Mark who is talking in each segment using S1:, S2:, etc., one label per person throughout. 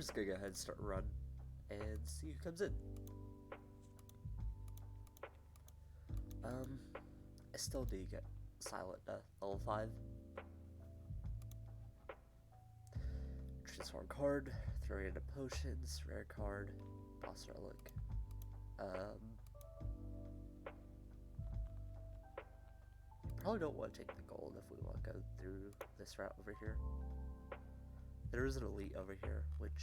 S1: just gonna go ahead and start a run and see who comes in. I still do get silent level 5. Transform card, throw into potions, rare card, boss relic. Probably don't want to take the gold if we want to go through this route over here. There is an elite over here, which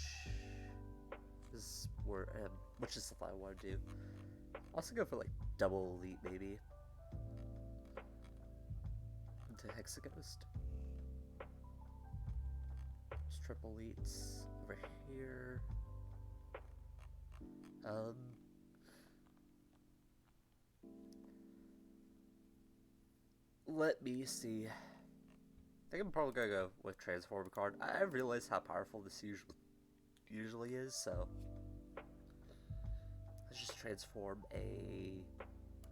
S1: is something I want to do. Also go for like double elite maybe. Into Hexaghost. There's triple elites over here. Let me see. I think I'm probably gonna go with transform card. I realize how powerful this usually is, so let's just transform a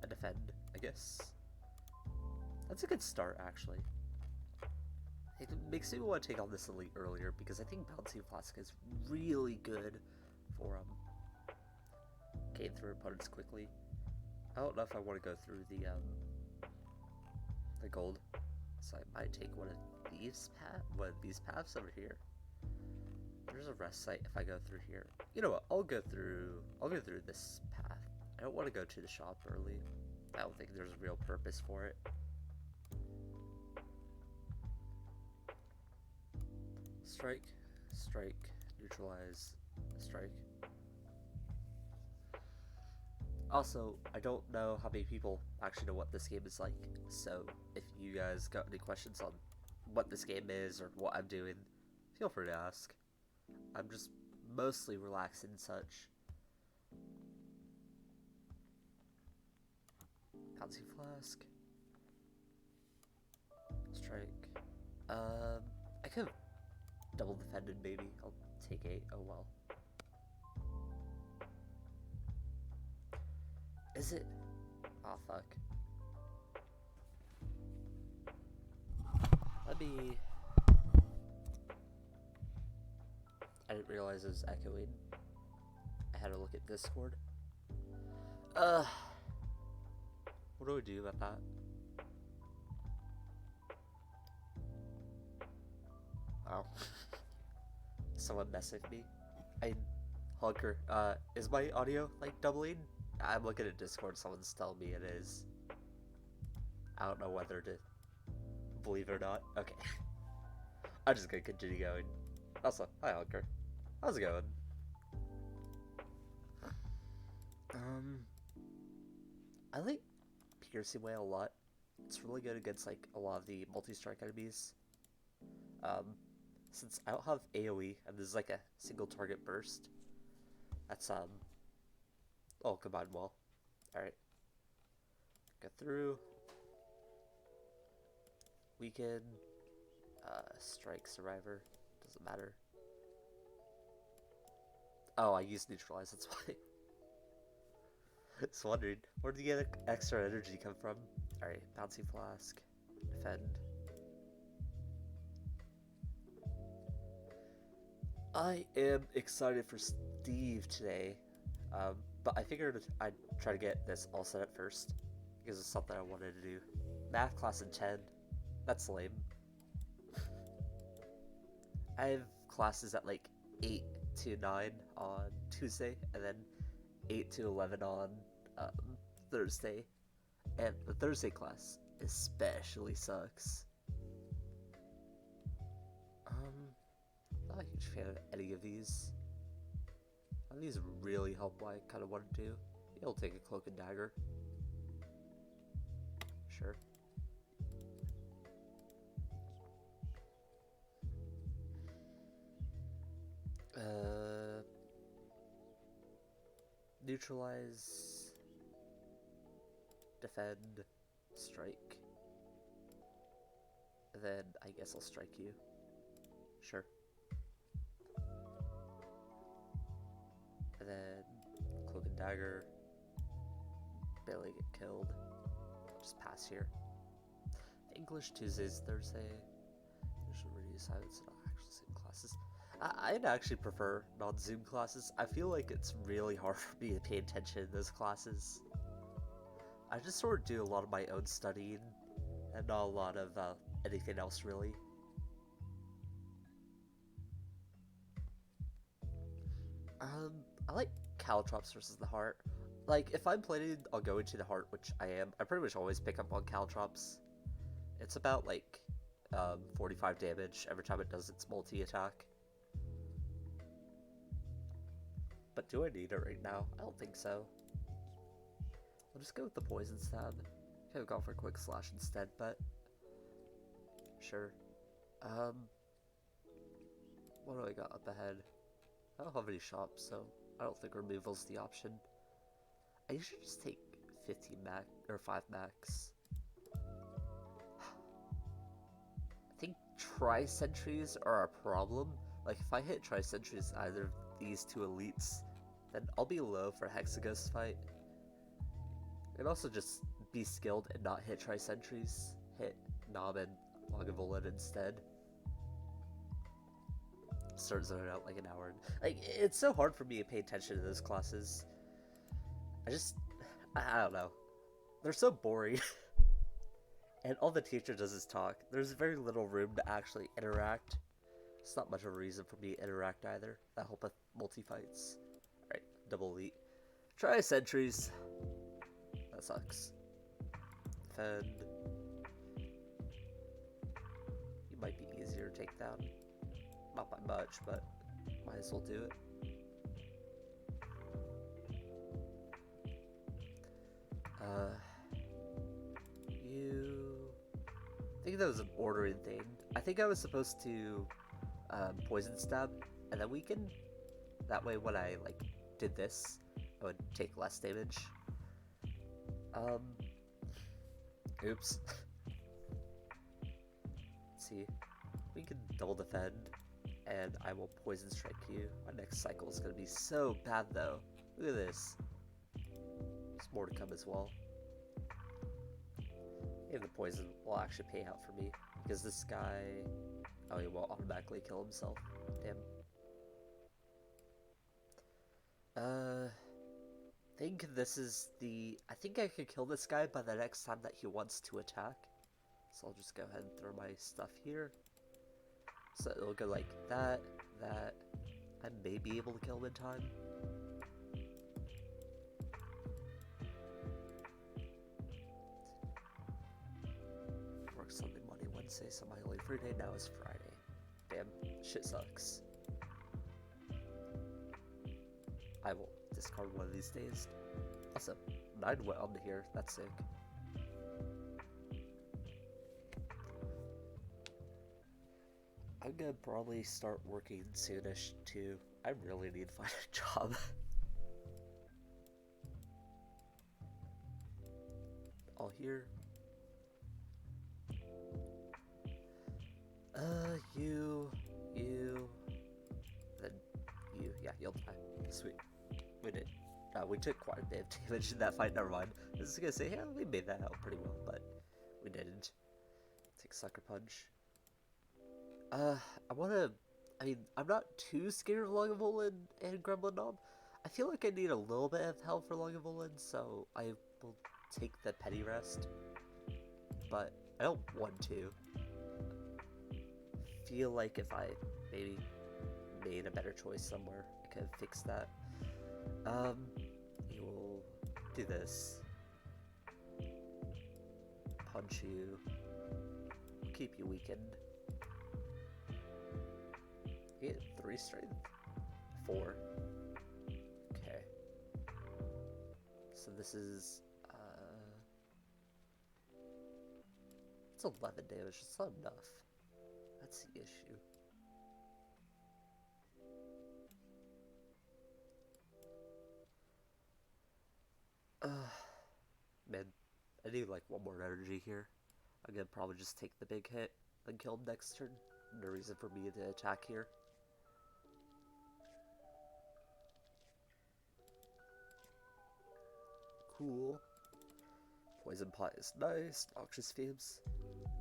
S1: defend, I guess. That's a good start, actually. It makes me want to take on this elite earlier because I think Bouncy Flask is really good for getting through opponents quickly. I don't know if I want to go through the gold, so I might take one of these paths over here. There's a rest site if I go through here. You know what? I'll go through this path. I don't want to go to the shop early. I don't think there's a real purpose for it. Strike, strike, neutralize, strike. Also, I don't know how many people actually know what this game is like, so if you guys got any questions on what this game is or what I'm doing, feel free to ask. I'm just mostly relaxed and such. Bouncy Flask. Strike. I could have double defended maybe. I'll take 8. Oh well. Is it? Oh fuck. Let me... I didn't realize it was echoing. I had to look at Discord. What do we do about that? Oh. Someone messaged me. Hunker, is my audio like doubling? I'm looking at Discord, someone's telling me it is. I don't know whether to believe it or not. Okay. I'm just gonna continue going. Also, hi Hunker. How's it going? I like Piercing Whale a lot. It's really good against like a lot of the multi-strike enemies. Since I don't have AoE and this is like a single target burst, that's all combined well. Alright. Go through. Weaken. Strike Survivor. Doesn't matter. Oh, I used neutralize, that's why. Just wondering, where did the extra energy come from? Alright, Bouncy Flask. Defend. I am excited for Steve today, but I figured I'd try to get this all set up first, because it's something I wanted to do. Math class in 10, that's lame. I have classes at like 8 to 9 on Tuesday, and then 8 to 11 on Thursday, and the Thursday class especially sucks. Not a huge fan of any of these. None of these really help what I kind of want to do. You'll take a cloak and dagger. Sure. Neutralize. Defend. Strike. Then I guess I'll strike you. Sure. And then cloak and dagger. Barely get killed. Just pass here. English Tuesdays, Thursday. Usually reduce silence in all actual same classes. I'd actually prefer non-Zoom classes. I feel like it's really hard for me to pay attention in those classes. I just sort of do a lot of my own studying and not a lot of anything else really. I like Caltrops versus the Heart. Like, if I'm planning on going to the Heart, which I am, I pretty much always pick up on Caltrops. It's about, like, 45 damage every time it does its multi-attack. But do I need it right now? I don't think so. I'll just go with the Poison Stab. Could have gone for Quick Slash instead, but... Sure. What do I got up ahead? I don't have any shops, so I don't think removal's the option. I usually just take 15 max, or 5 max. I think Tri-Sentries are a problem. Like, if I hit Tri-Sentries either of these two elites, then I'll be low for Hexaghost fight. And also just be skilled and not hit Tri-Sentries. Hit Nom and Lagavulin instead. Start zoning out like an hour. Like, it's so hard for me to pay attention to those classes. I don't know. They're so boring. And all the teacher does is talk. There's very little room to actually interact. It's not much of a reason for me to interact either. That help with multi-fights. Alright, double elite. Try sentries. That sucks. Defend. You might be easier to take down. Not by much, but might as well do it. I think that was an ordering thing. I think I was supposed to poison stab and then weaken. That way when I like did this, I would take less damage. Oops. Let's see. We can double defend and I will poison strike you. My next cycle is gonna be so bad though. Look at this. There's more to come as well. And the poison will actually pay out for me because this guy, oh, he won't automatically kill himself. Damn. Think this is the, I think I could kill this guy by the next time that he wants to attack. So I'll just go ahead and throw my stuff here. So it'll go like that. I may be able to kill him in time. Work Sunday, Monday, Wednesday, so my only free day now is Friday. Damn, shit sucks. I will discard one of these days. Also, 9 went on here, that's sick. I'm gonna probably start working soonish too. I really need to find a job. All here. Then you. Yeah, you'll die. Sweet. We did. We took quite a bit of damage in that fight, never mind. I was gonna say, yeah, we made that out pretty well, but we didn't. Take Sucker Punch. I'm not too scared of Lagavulin and Gremlin Knob. I feel like I need a little bit of help for Lagavulin, so I will take the Petty Rest. But I don't want to. Feel like if I maybe made a better choice somewhere, I could fix that. You will do this. Punch you. Keep you weakened. You get 3 strength? 4. Okay. So this is, it's 11 damage, it's not enough. That's the issue. Man, I need like 1 more energy here. I'm gonna probably just take the big hit and kill him next turn. No reason for me to attack here. Cool. Poison Pot is nice. Noxious Fumes.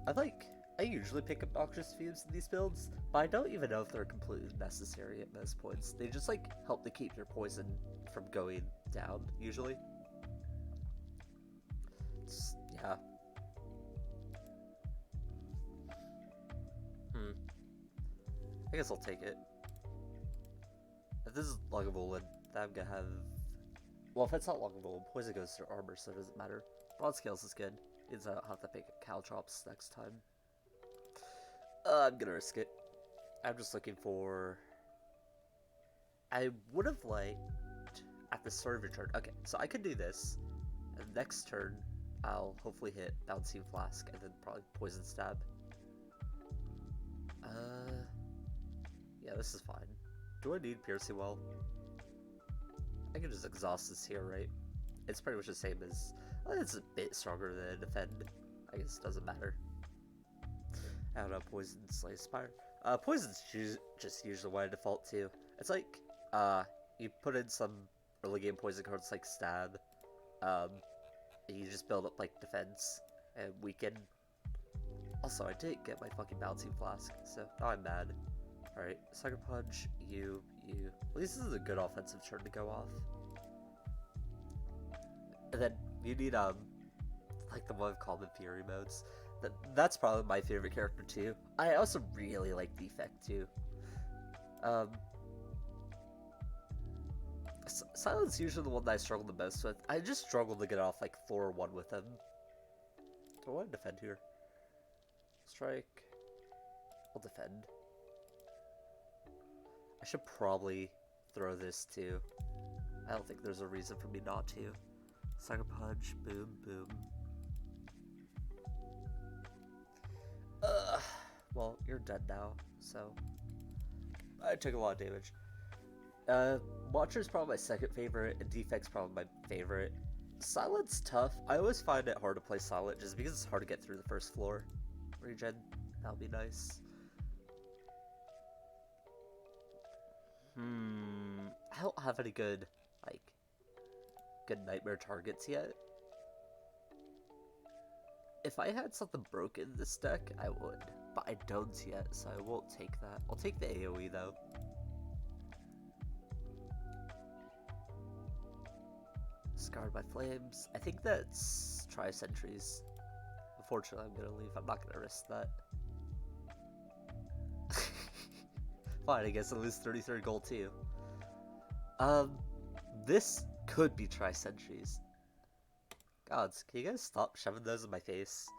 S1: I like I usually pick up Noxious Fumes in these builds, but I don't even know if they're completely necessary at most points. They just like help to keep your poison from going down, usually. Yeah. I guess I'll take it. If this is Lagavulin, then I'm gonna have... Well, if it's not Lagavulin, poison goes through armor, so it doesn't matter. Broad Scales is good. Means I don't have to pick Caltrops next time. I'm gonna risk it. I'm just looking for... I would have liked at the start of your turn. Okay, so I could do this. And next turn, I'll hopefully hit Bouncing Flask and then probably Poison Stab. Yeah, this is fine. Do I need Piercing Well? I can just exhaust this here, right? It's pretty much the same as... Well, it's a bit stronger than Defend. I guess it doesn't matter. I don't know, Poison, Slay, Spire. Poison's just usually what I default to. It's like, you put in some early game poison cards like Stab, and you just build up, like, Defense, and Weaken. Also, I didn't get my fucking Bouncing Flask, so now I'm mad. Alright, Sucker Punch, you. At least this is a good offensive turn to go off. And then, you need, like the one of Common Fury modes. That's probably my favorite character too. I also really like Defect too. Silence is usually the one that I struggle the most with. I just struggle to get off like 4 or 1 with him. Do I want to defend here? Strike. I'll defend. I should probably throw this too. I don't think there's a reason for me not to. Sucker Punch, boom, boom. Well, you're dead now, so I took a lot of damage. Watcher's probably my second favorite, and Defect's probably my favorite. Silent's tough. I always find it hard to play Silent just because it's hard to get through the first floor. Regen, that'll be nice. I don't have any good nightmare targets yet. If I had something broken in this deck, I would. But I don't yet, so I won't take that. I'll take the AoE though. Scarred by Flames. I think that's Tri-Sentries. Unfortunately, I'm gonna leave. I'm not gonna risk that. Fine, I guess I lose 33 gold too. This could be Tri-Sentries. Gods, can you guys stop shoving those in my face?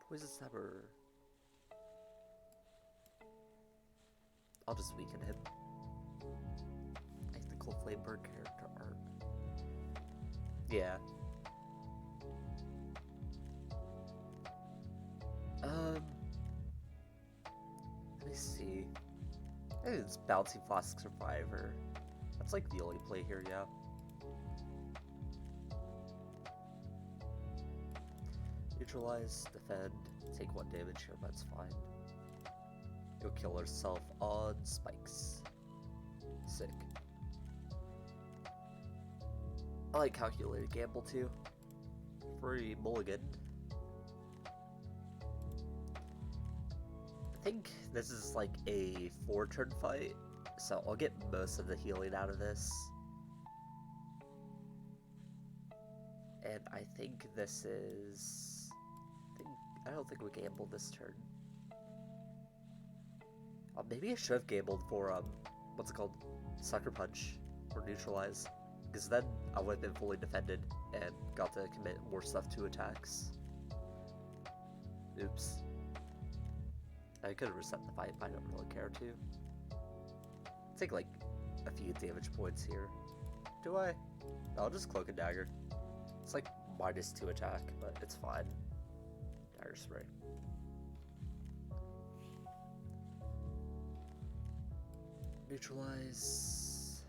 S1: Poison Stabber. I'll just weaken him. I like the Cold Flameburn character art. Yeah. Let me see. I think it's Bouncing Flask Survivor. That's like the only play here, yeah. Neutralize, defend, take 1 damage here, but it's fine. You'll kill herself on spikes. Sick. I like Calculated Gamble too. Free mulligan. I think this is like a 4-turn fight, so I'll get most of the healing out of this. And I think this is... I don't think we gambled this turn. Maybe I should have gambled for, what's it called? Sucker Punch, or Neutralize. Because then I would have been fully defended and got to commit more stuff to attacks. Oops. I could have reset the fight, but I don't really care to. Take like a few damage points here. Do I? No, I'll just Cloak and Dagger. It's like -2 attack, but it's fine. Dagger Spray. Neutralize.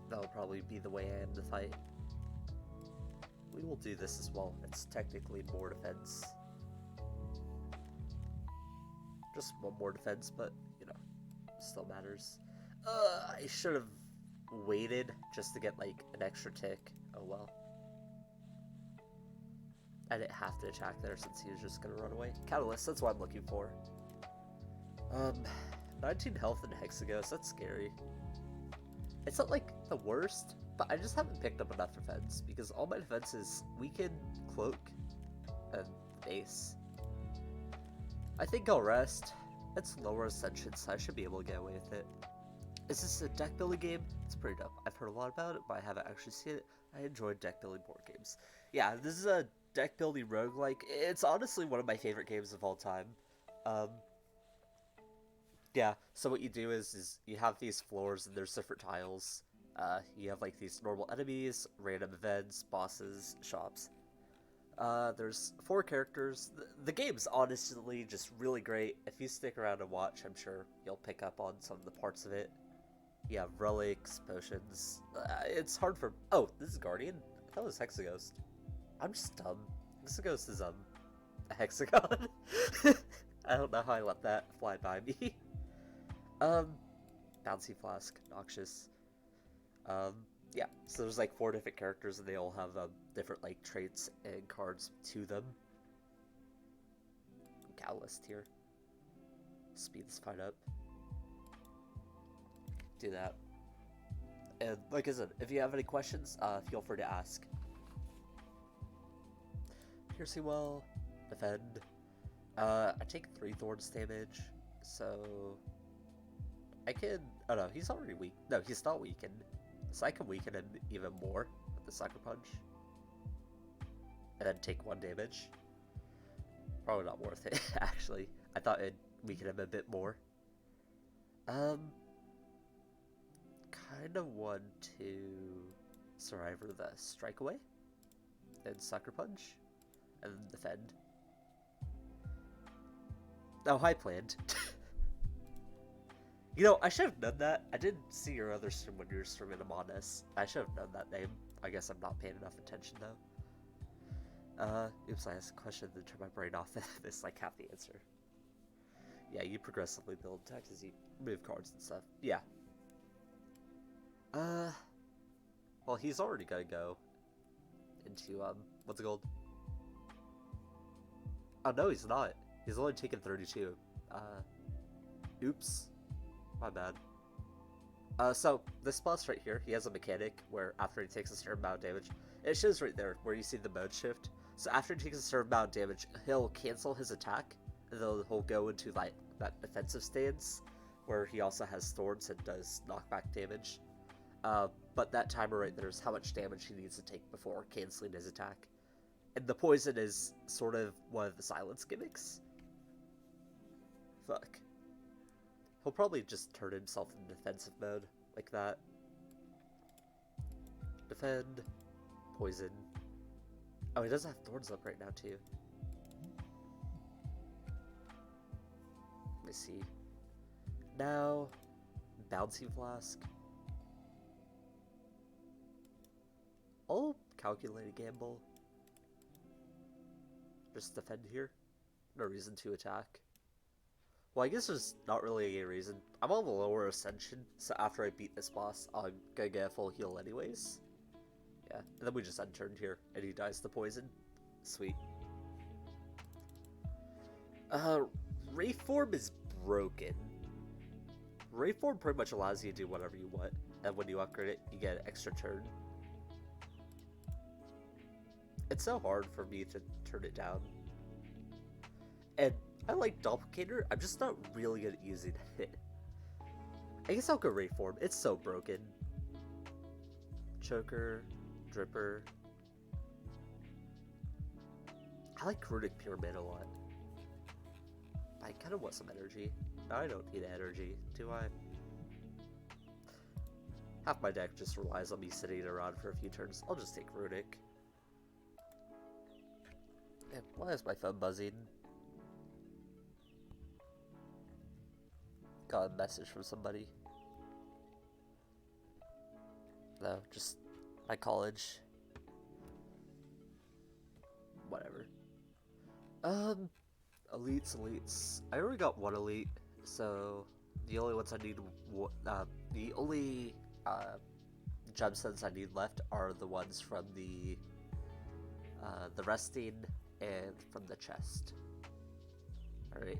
S1: That'll probably be the way I end the fight. We will do this as well. It's technically more defense. Just 1 more defense, but still matters. I should have waited just to get like an extra tick. Oh well. I didn't have to attack there since he was just gonna run away. Catalyst, that's what I'm looking for. 19 health and Hexagos, that's scary. It's not like the worst, but I just haven't picked up enough defense because all my defense is Weaken, Cloak, and Base. I think I'll rest. It's lower Ascension, so I should be able to get away with it. Is this a deck building game? It's pretty dope. I've heard a lot about it, but I haven't actually seen it. I enjoy deck building board games. Yeah, this is a deck building roguelike. It's honestly one of my favorite games of all time. Yeah, so what you do is you have these floors and there's different tiles. You have like these normal enemies, random events, bosses, shops. There's 4 characters. The game's honestly just really great. If you stick around and watch, I'm sure you'll pick up on some of the parts of it. You have relics, potions. It's hard for... Oh, this is Guardian? I thought it was Hexaghost. I'm just dumb. Hexaghost is, a hexagon. I don't know how I let that fly by me. Bouncy Flask, Noxious. Yeah, so there's like 4 different characters and they all have different like traits and cards to them. Catalyst here. Speed this fight up. Do that. And like I said, if you have any questions, feel free to ask. Piercing well, defend. I take 3 thorns damage, so I can... Oh no, he's already weak. No, he's not weakened. So I can weaken him even more with the Sucker Punch. And then take 1 damage. Probably not worth it, actually. I thought it'd weaken him a bit more. Kind of want to Survivor the Strike Away. Then Sucker Punch. And then defend. Oh, I planned. You know, I should have done that. I didn't see your other stream when you were streaming Among Us. I should have known that name. I guess I'm not paying enough attention, though. Oops, I asked a question and then turned my brain off and missed, like, half the answer. Yeah, you progressively build attacks as you move cards and stuff. Yeah. Well, he's already gonna go into, what's it called? Oh, no, he's not. He's only taken 32. Oops. My bad. So, this boss right here, he has a mechanic where after he takes a certain amount of damage, it shows right there where you see the mode shift. So after he takes a certain amount of damage, he'll cancel his attack, and then he'll go into like that defensive stance, where he also has thorns and does knockback damage. But that timer right there is how much damage he needs to take before canceling his attack. And the poison is sort of one of the silence gimmicks. Fuck. He'll probably just turn himself into defensive mode, like that. Defend. Poison. Oh, he does have thorns up right now, too. Let me see. Now, Bouncy Flask. I'll calculate a gamble. Just defend here. No reason to attack. Well, I guess there's not really a reason. I'm on the lower Ascension, so after I beat this boss, I'm gonna get a full heal anyways. Yeah, and then we just unturned here, and he dies to poison. Sweet. Reform is broken. Reform pretty much allows you to do whatever you want, and when you upgrade it, you get an extra turn. It's so hard for me to turn it down. And I like Doppelganger, I'm just not really good at using it. I guess I'll go Reform, it's so broken. Choker, Dripper. I like Runic Pyramid a lot. I kind of want some energy. I don't need energy, do I? Half my deck just relies on me sitting around for a few turns. I'll just take Runic. Man, why is my phone buzzing? Got a message from somebody. No, just my college. Whatever. Elites. I already got 1 elite, so The only ones I need, the only gemstones I need left are the ones from the resting and from the chest. Alright.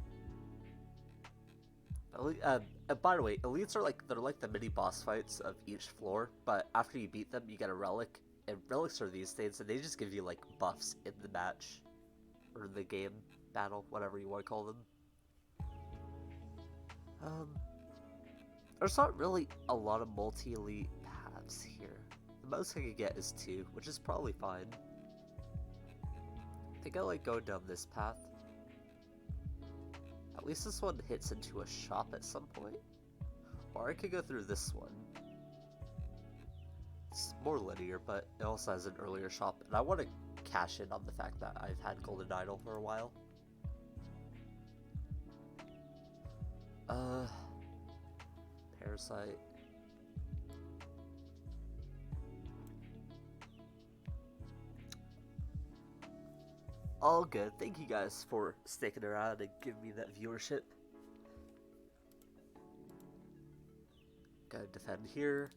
S1: By the way, elites are they're like the mini boss fights of each floor, but after you beat them, you get a relic, and relics are these things, and they just give you like buffs in the match, or the game, battle, whatever you want to call them. There's not really a lot of multi-elite paths here. The most I could get is 2, which is probably fine. I think I like going down this path. At least this one hits into a shop at some point. Or I could go through this one. It's more linear, but it also has an earlier shop, and I want to cash in on the fact that I've had Golden Idol for a while. Parasite. All good. Thank you guys for sticking around and giving me that viewership. Gotta defend here.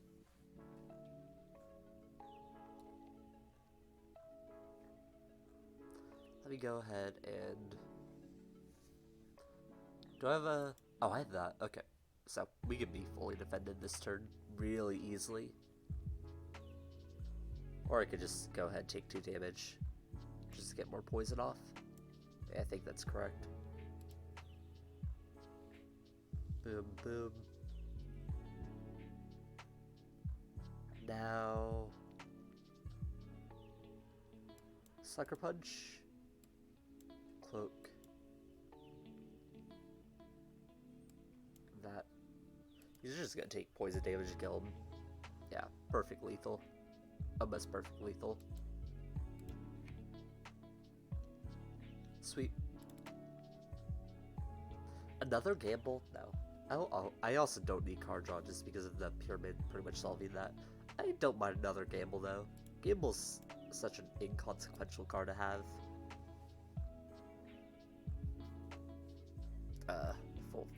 S1: Let me go ahead and... Do I have a... Oh, I have that. Okay. So, we can be fully defended this turn really easily. Or I could just go ahead and take 2 damage. Just to get more poison off. Yeah, I think that's correct. Boom, boom. Now... Sucker Punch. Cloak. That. He's just gonna take poison damage to kill him. Yeah, perfect lethal. Almost perfect lethal. Sweet. Another gamble? No. I also don't need card draw just because of the pyramid pretty much solving that. I don't mind another gamble though. Gamble's such an inconsequential card to have.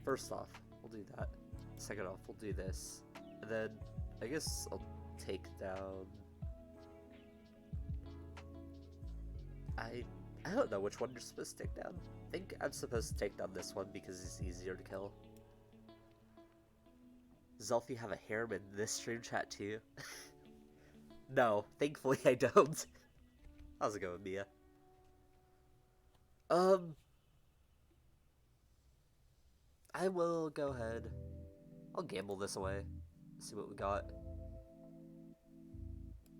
S1: First off, we'll do that. Second off, we'll do this. And then, I guess I'll take down... I don't know which one you're supposed to take down. I think I'm supposed to take down this one because it's easier to kill. Zelfie have a harem in this stream chat too? No, thankfully I don't. How's it going, Mia? I will go ahead. I'll gamble this away. See what we got.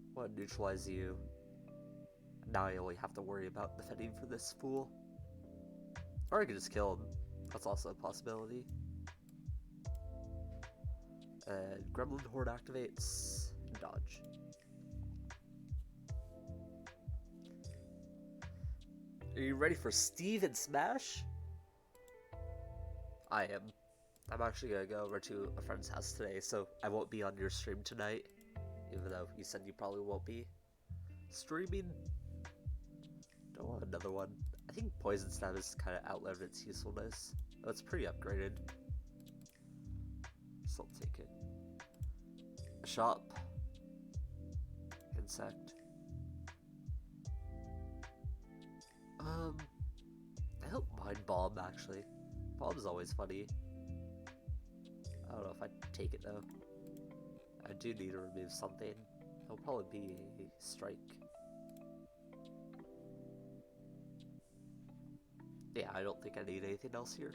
S1: I want to neutralize you. Now I only have to worry about defending for this fool. Or I could just kill him. That's also a possibility. And Gremlin Horde activates. Dodge. Are you ready for Steve and Smash? I am. I'm actually gonna go over to a friend's house today, so I won't be on your stream tonight. Even though you said you probably won't be. Streaming? Don't want another one. I think Poison Stab has kind of outlived its usefulness. Oh, it's pretty upgraded. So I'll take it. Shop. Insect. I don't mind Bomb, actually. Bomb's always funny. I don't know if I'd take it, though. I do need to remove something. It'll probably be a strike. Yeah, I don't think I need anything else here.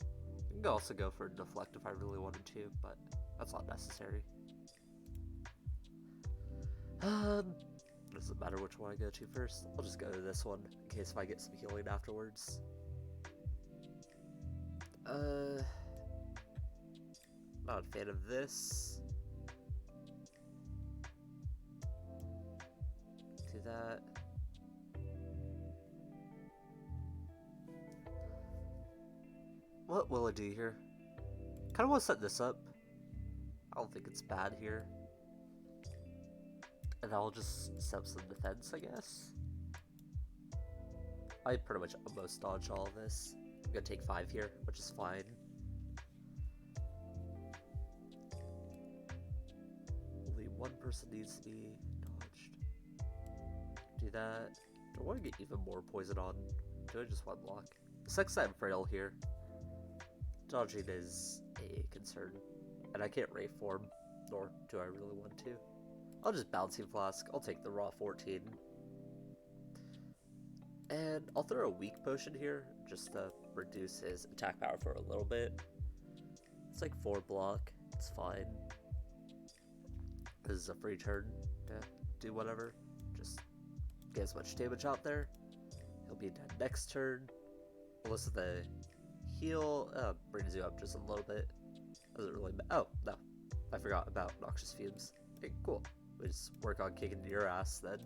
S1: I can also go for deflect if I really wanted to, but that's not necessary. Doesn't matter which one I go to first. I'll just go to this one in case if I get some healing afterwards. Not a fan of this. Do that. What will it do here? Kind of want to set this up. I don't think it's bad here. And I'll just set up some defense, I guess. I pretty much almost dodge all of this. I'm gonna take 5 here, which is fine. person needs to be dodged. Do that. Do I want to get even more poison on? Do I just one block? It sucks that I'm frail here. Dodging is a concern. And I can't Ray form, nor do I really want to. I'll just Bouncing Flask. I'll take the raw 14. And I'll throw a weak potion here, just to reduce his attack power for a little bit. It's like 4 block. It's fine. This is a free turn to do whatever. Just get as much damage out there. He'll be dead next turn. Unless the heal brings you up just a little bit. Doesn't really oh, no. I forgot about Noxious Fumes. Okay, cool. We just work on kicking your ass then.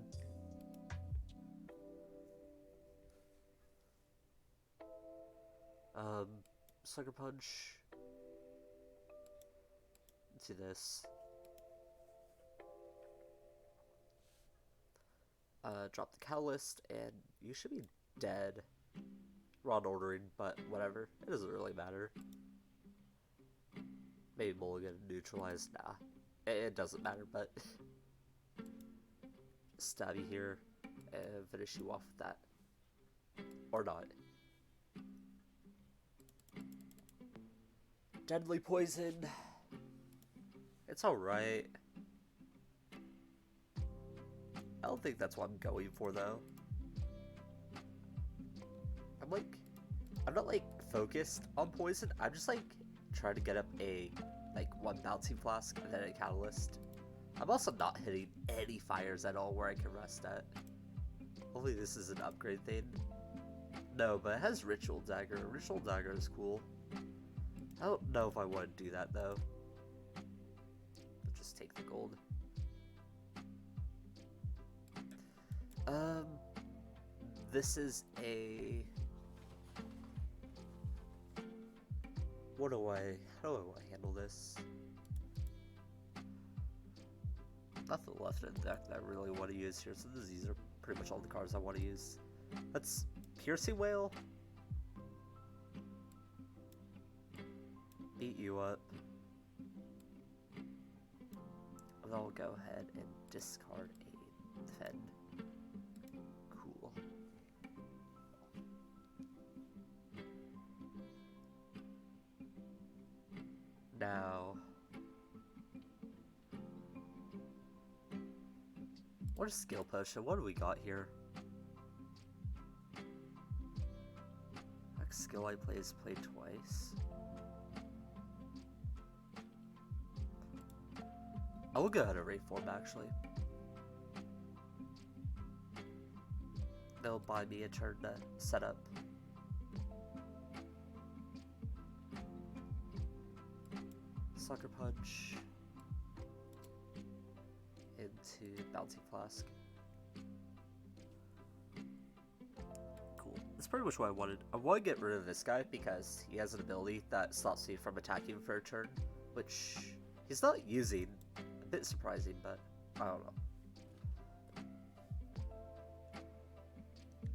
S1: Sucker Punch. Let's do this. Drop the Catalyst, and you should be dead. Wrong ordering, but whatever. It doesn't really matter. Maybe Mulligan neutralize. Nah. It doesn't matter, but just stab you here and finish you off with that. Or not. Deadly Poison. It's alright. I don't think that's what I'm going for though. I'm not like focused on poison. I'm just like trying to get up a like 1 Bouncing Flask and then a Catalyst. I'm also not hitting any fires at all where I can rest at. Hopefully this is an upgrade thing. No, but it has Ritual Dagger. Ritual Dagger is cool. I don't know if I want to do that though. I'll just take the gold. This is a... how do I want to handle this? Nothing left in the deck that I really want to use here, so these are pretty much all the cards I want to use. Let's Piercing Wail. Beat you up. And then I'll go ahead and discard a Defend. Cool. Now, what is Skill Potion? What do we got here? Next skill I play is play twice. I will go ahead and rate form actually. They'll buy me a turn to set up. Sucker Punch into Bouncing Flask. Cool. That's pretty much what I wanted. I want to get rid of this guy because he has an ability that stops me from attacking for a turn, which he's not using. A bit surprising, but I don't know.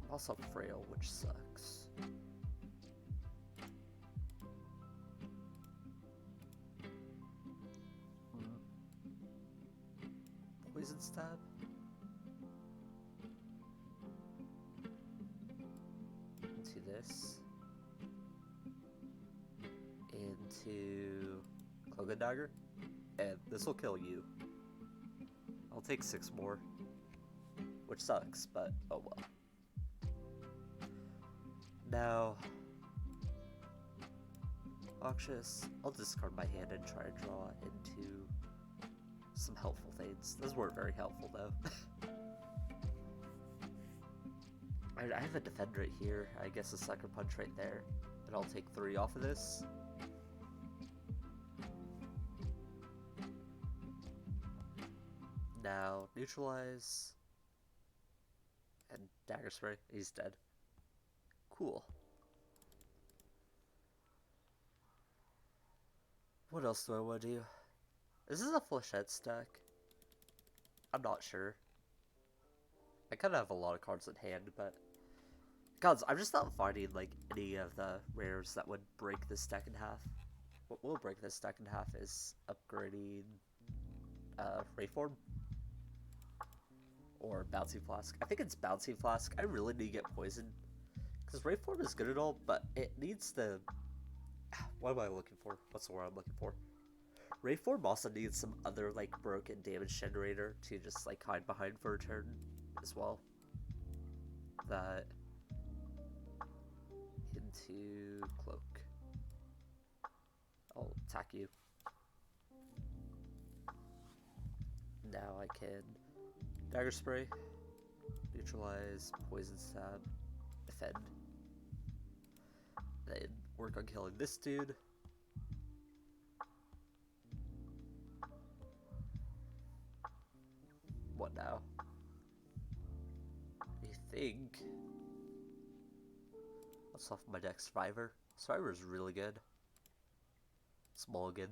S1: I'm also frail, which sucks. Poison Stab. Into this. Into Cloak Dagger. And this will kill you. I'll take 6 more. Which sucks, but oh well. Now, Noxious, I'll discard my hand and try to draw into some helpful things. Those weren't very helpful though. I have a Defend right here. I guess a Sucker Punch right there. And I'll take 3 off of this. Now, neutralize. And Dagger Spray. He's dead. Cool. What else do I want to do? Is this a Flechette stack? I'm not sure. I kind of have a lot of cards in hand, but... gods, I'm just not finding, like, any of the rares that would break this deck in half. What will break this deck in half is upgrading Rayform. or Bouncy Flask. I think it's Bouncy Flask. I really need to get poisoned. Because Raveform is good and all, but it needs the... What am I looking for? What's the word I'm looking for? Raveform also needs some other, like, broken damage generator to just, like, hide behind for a turn as well. That... Into Cloak. I'll attack you. Now I can Dagger Spray, neutralize, Poison Stab, defend. Then work on killing this dude. What now? I think... Let's off my deck Spire. Spire is really good. Small again.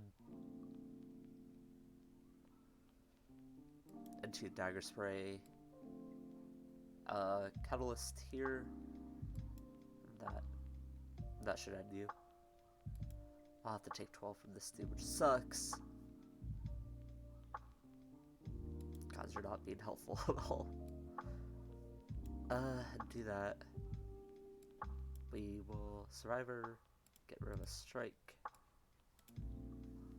S1: Into Dagger Spray. Catalyst here. That should end you. I'll have to take 12 from this dude, which sucks. Gods are not being helpful at all. Do that. We will Survivor, get rid of a strike.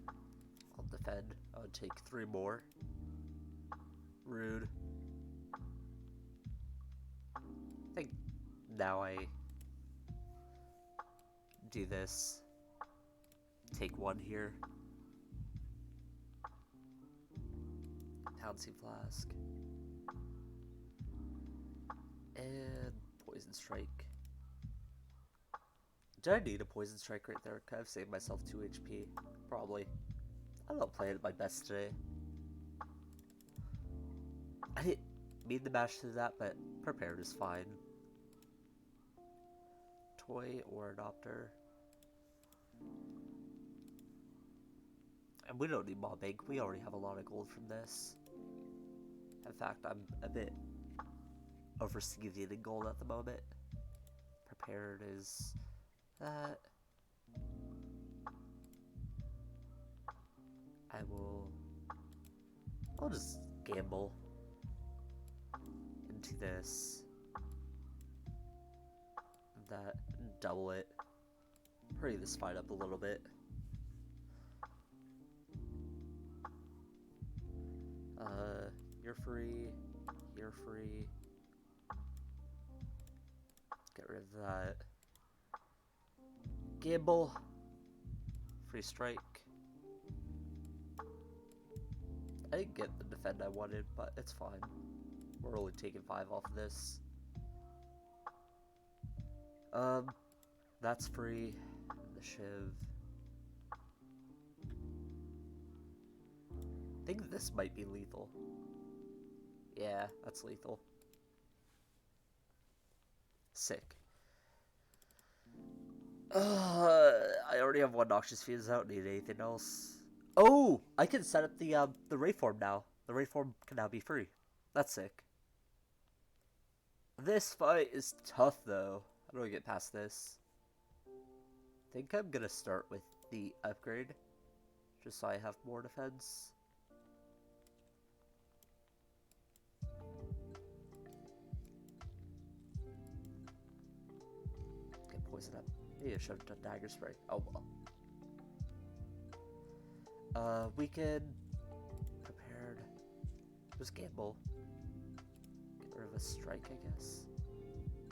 S1: I'll defend. I'll take 3 more. Rude. I think now I do this. Take 1 here. Bouncy Flask. And Poison Strike. Did I need a Poison Strike right there? Could I have saved myself 2 HP? Probably. I'm not playing at my best today. I didn't mean to mash through that, but prepared is fine. Toy or Adopter. And we don't need Mob Egg. We already have a lot of gold from this. In fact, I'm a bit overseeding in gold at the moment. Prepared is that. I'll just gamble into this. That, double it. Hurry this fight up a little bit. You're free. You're free. Get rid of that. Gamble. Free strike. I didn't get the defend I wanted, but it's fine. We're only taking 5 off of this. That's free. The Shiv. I think this might be lethal. Yeah, that's lethal. Sick. I already have 1 Noxious Fuse. I don't need anything else. Oh! I can set up the Raveform now. The Raveform can now be free. That's sick. This fight is tough, though. How do I get past this? I think I'm gonna start with the upgrade. Just so I have more defense. Get poisoned up. Maybe I should have done Dagger Spray. Oh well. We could... Prepared. Just gamble. Get rid of a strike, I guess.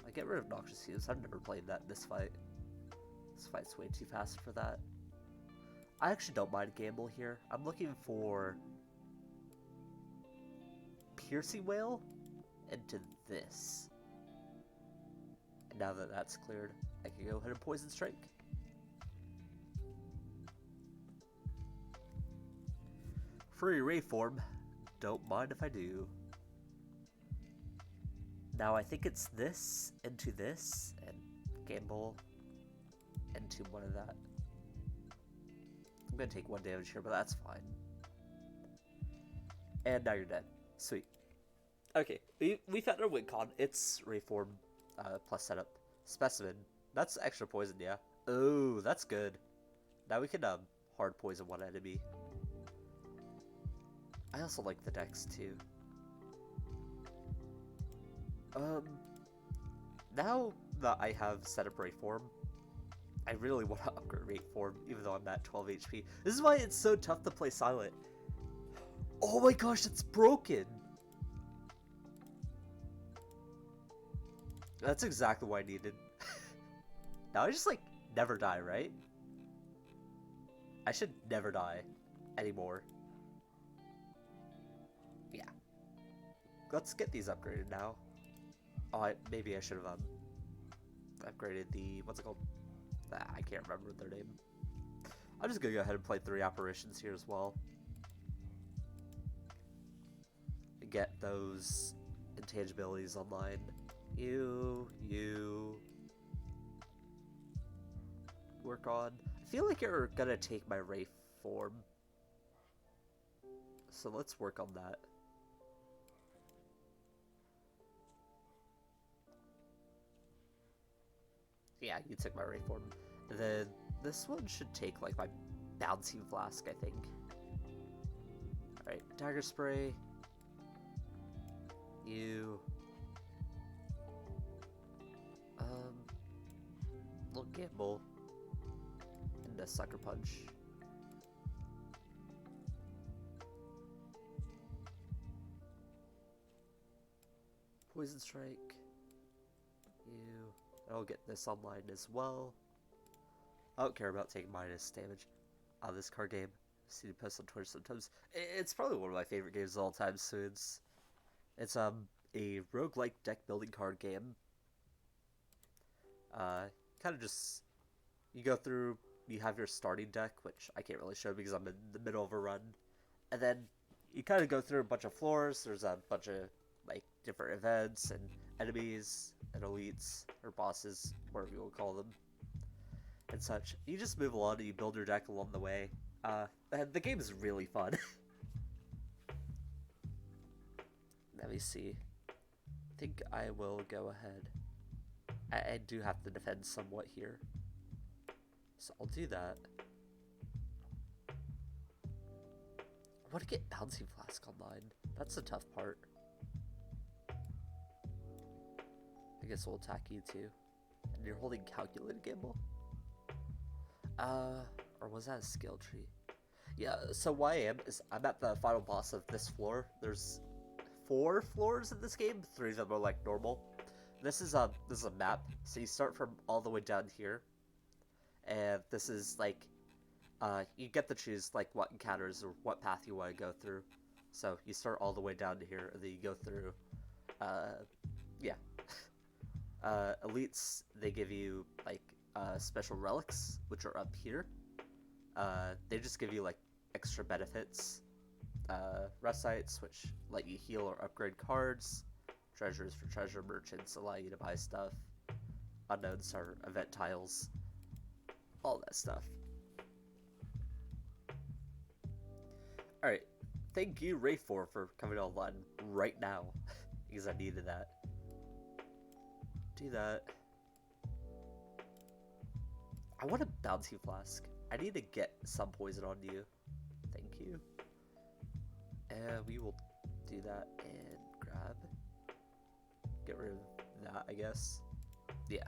S1: I get rid of Noxious Fuse. I've never played that in this fight. This fight's way too fast for that. I actually don't mind gamble here. I'm looking for... Piercing Wail into this. And now that that's cleared, I can go ahead and Poison Strike. Free Raveform. Don't mind if I do. Now I think it's this into this and gamble into one of that. I'm gonna take 1 damage here, but that's fine. And now you're dead. Sweet. Okay, we found our win con. It's Raveform plus setup. Specimen. That's extra poison, yeah. Oh, that's good. Now we can hard poison 1 enemy. I also like the decks too. Um, now that I have set up Ray Form, I really want to upgrade Ray Form, even though I'm at 12 HP. This is why it's so tough to play Silent. Oh my gosh, it's broken! That's exactly what I needed. Now I just, like, never die, right? I should never die anymore. Yeah. Let's get these upgraded now. Oh, maybe I should have upgraded the... what's it called? I can't remember their name. I'm just gonna go ahead and play 3 apparitions here as well. Get those intangibilities online. You work on. I feel like you're gonna take my Ray form, so let's work on that. Yeah, you took my Ray form. And then this one should take like my bouncing flask, I think. Alright, dagger spray. You little gamble. And a sucker punch. Poison strike. You. I'll get this online as well. I don't care about taking minus damage on this card game. I've seen it post on Twitter sometimes. It's probably one of my favorite games of all time, so it's a roguelike deck building card game. Kind of just, you go through, you have your starting deck, which I can't really show because I'm in the middle of a run, and then you kind of go through a bunch of floors. There's a bunch of like different events and enemies and elites or bosses, whatever you will call them, and such. You just move along and you build your deck along the way. And the game is really fun. Let me see. I think I will go ahead. I do have to defend somewhat here, so I'll do that. I want to get Bouncy Flask online. That's the tough part. I guess we'll attack you too. And you're holding Calculated Gamble? Or was that a skill tree? Yeah, so what I am is I'm at the final boss of this floor. There's 4 floors in this game. 3 of them are like normal. This is a map, so you start from all the way down here, and this is like, you get to choose like what encounters or what path you want to go through. So you start all the way down to here, and then you go through, yeah. Elites, they give you like special relics, which are up here. They just give you like extra benefits. Rest sites, which let you heal or upgrade cards. Treasures for treasure merchants allow you to buy stuff. Unknowns are event tiles. All that stuff. Alright. Thank you, Ray4, for coming online right now. Because I needed that. Do that. I want a bouncy flask. I need to get some poison on you. Thank you. And we will do that and grab. Get rid of that, I guess. Yeah.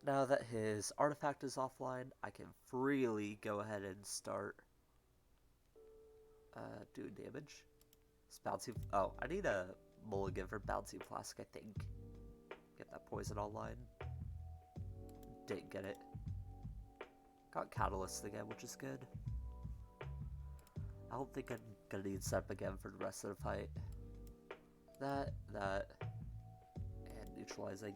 S1: Now that his artifact is offline, I can freely go ahead and start doing damage. It's bouncy. Oh, I need a mulligan for bouncy flask, I think. Get that poison online. Didn't get it. Got catalyst again, which is good. I don't think I'm gonna need step again for the rest of the fight. That, and neutralize, I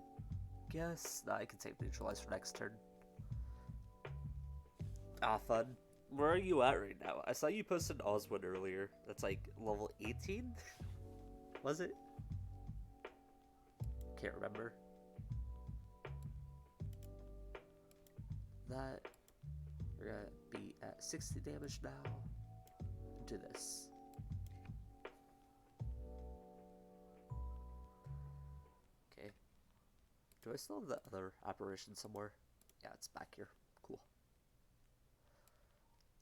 S1: guess. Nah, I can take neutralize for next turn. Ah, fun. Where are you at right now? I saw you posted Oswald earlier. That's like level 18? Was it? Can't remember. That, we're gonna be at 60 damage now. Do this. Okay. Do I still have the other apparition somewhere? Yeah, it's back here. Cool.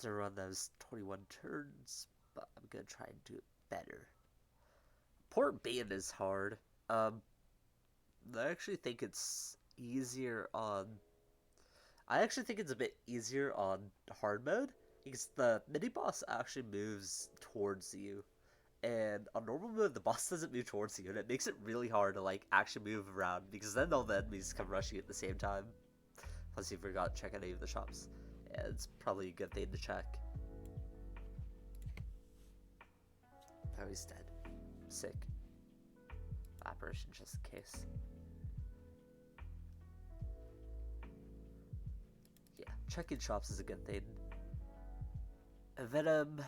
S1: To run those 21 turns, but I'm gonna try and do it better. Port Bean is hard. Um, I actually think it's easier on. I actually think it's a bit easier on hard mode because the mini boss actually moves towards you, and on normal mode the boss doesn't move towards you, and it makes it really hard to like actually move around because then all the enemies come rushing at the same time. Plus, you forgot to check any of the shops. Yeah, it's probably a good thing to check. Oh, he's dead. Sick. Apparition just in case. Yeah, checking shops is a good thing. Venom,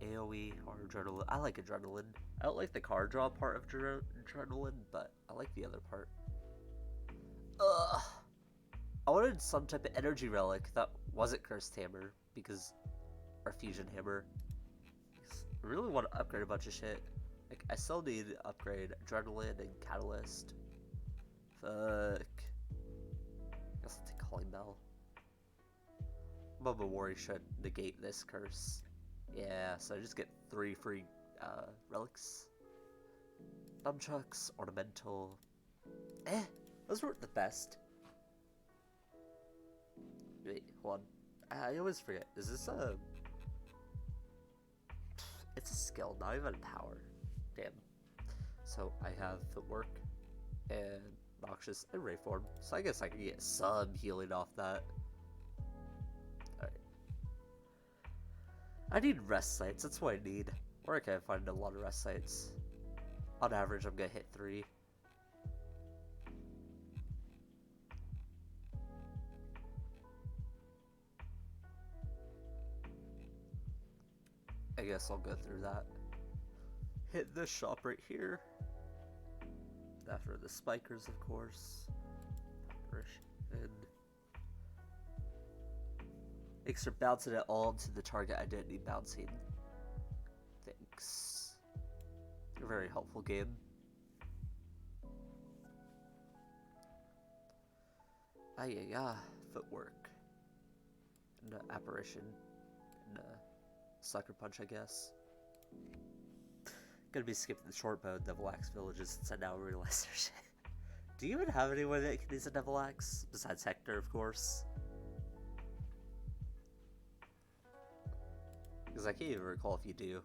S1: AoE, or Adrenaline. I like Adrenaline. I don't like the card draw part of Adrenaline, but I like the other part. Ugh. I wanted some type of energy relic that wasn't Cursed Hammer, because... or Fusion Hammer. I really want to upgrade a bunch of shit. Like, I still need to upgrade Adrenaline and Catalyst. Fuck. I guess I'll take Calling Bell. Mama Worry should negate this curse. Yeah, so I just get 3 free relics. Nunchucks, Ornamental. Those weren't the best. Wait, hold on. I always forget. Is this a... It's a skill, not even a power. Damn. So I have Footwork and Noxious and Rayform. So I guess I can get some healing off that. Alright. I need rest sites. That's what I need. Or I can find a lot of rest sites. On average, I'm gonna hit 3. I guess I'll go through that. Hit this shop right here. After the spikers, of course. And thanks for bouncing it all to the target I didn't need bouncing. Thanks. You're a very helpful game. Footwork. And Apparition. And Sucker Punch, I guess. Gonna be skipping the short bow and Devil Axe villages since I now realize their shit. Do you even have anyone that can use a Devil Axe? Besides Hector, of course. Because I can't even recall if you do.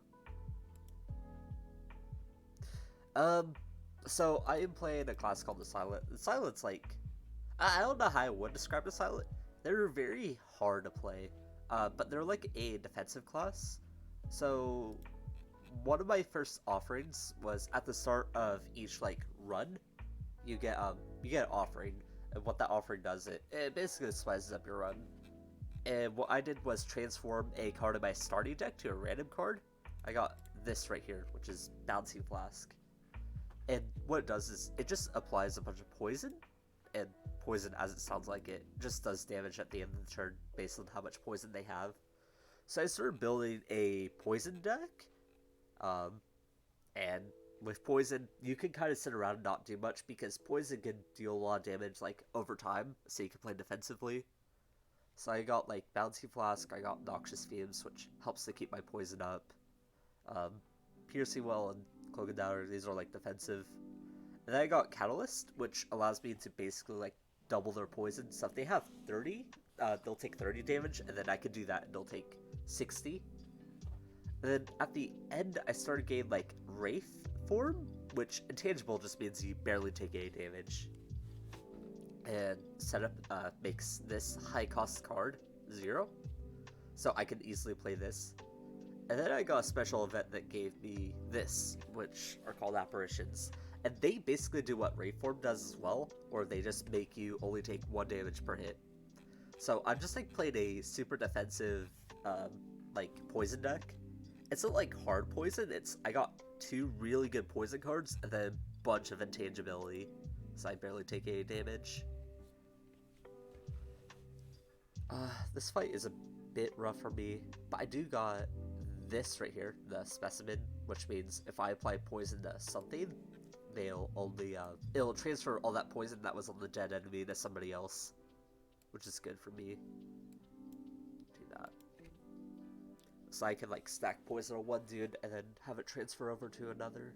S1: So I am playing a class called the Silent. The Silent's like... I don't know how I would describe the Silent. They're very hard to play. But they're like a defensive class. So... one of my first offerings was at the start of each like run, you get an offering, and what that offering does, it basically spices up your run. And what I did was transform a card in my starting deck to a random card. I got this right here, which is Bouncing Flask. And what it does is it just applies a bunch of poison, and poison, as it sounds like it, just does damage at the end of the turn based on how much poison they have. So I started building a poison deck. And with poison, you can kind of sit around and not do much because poison can deal a lot of damage like over time, so you can play defensively. So I got like Bouncy Flask, I got Noxious Fumes, which helps to keep my poison up. Piercing Well and Cloak and Dagger, these are like defensive. And then I got Catalyst, which allows me to basically like double their poison. So if they have 30, they'll take 30 damage, and then I can do that and they'll take 60. And then at the end, I started getting like Wraith form, which intangible just means you barely take any damage. And setup makes this high cost card 0, so I can easily play this. And then I got a special event that gave me this, which are called Apparitions. And they basically do what Wraith form does as well, or they just make you only take 1 damage per hit. So I'm just like playing a super defensive like poison deck. It's not like hard poison, I got 2 really good poison cards and then a bunch of intangibility, so I barely take any damage. This fight is a bit rough for me, but I do got this right here, the Specimen, which means if I apply poison to something, they'll only, it'll transfer all that poison that was on the dead enemy to somebody else, which is good for me. Do that. So I can like stack poison on one dude and then have it transfer over to another.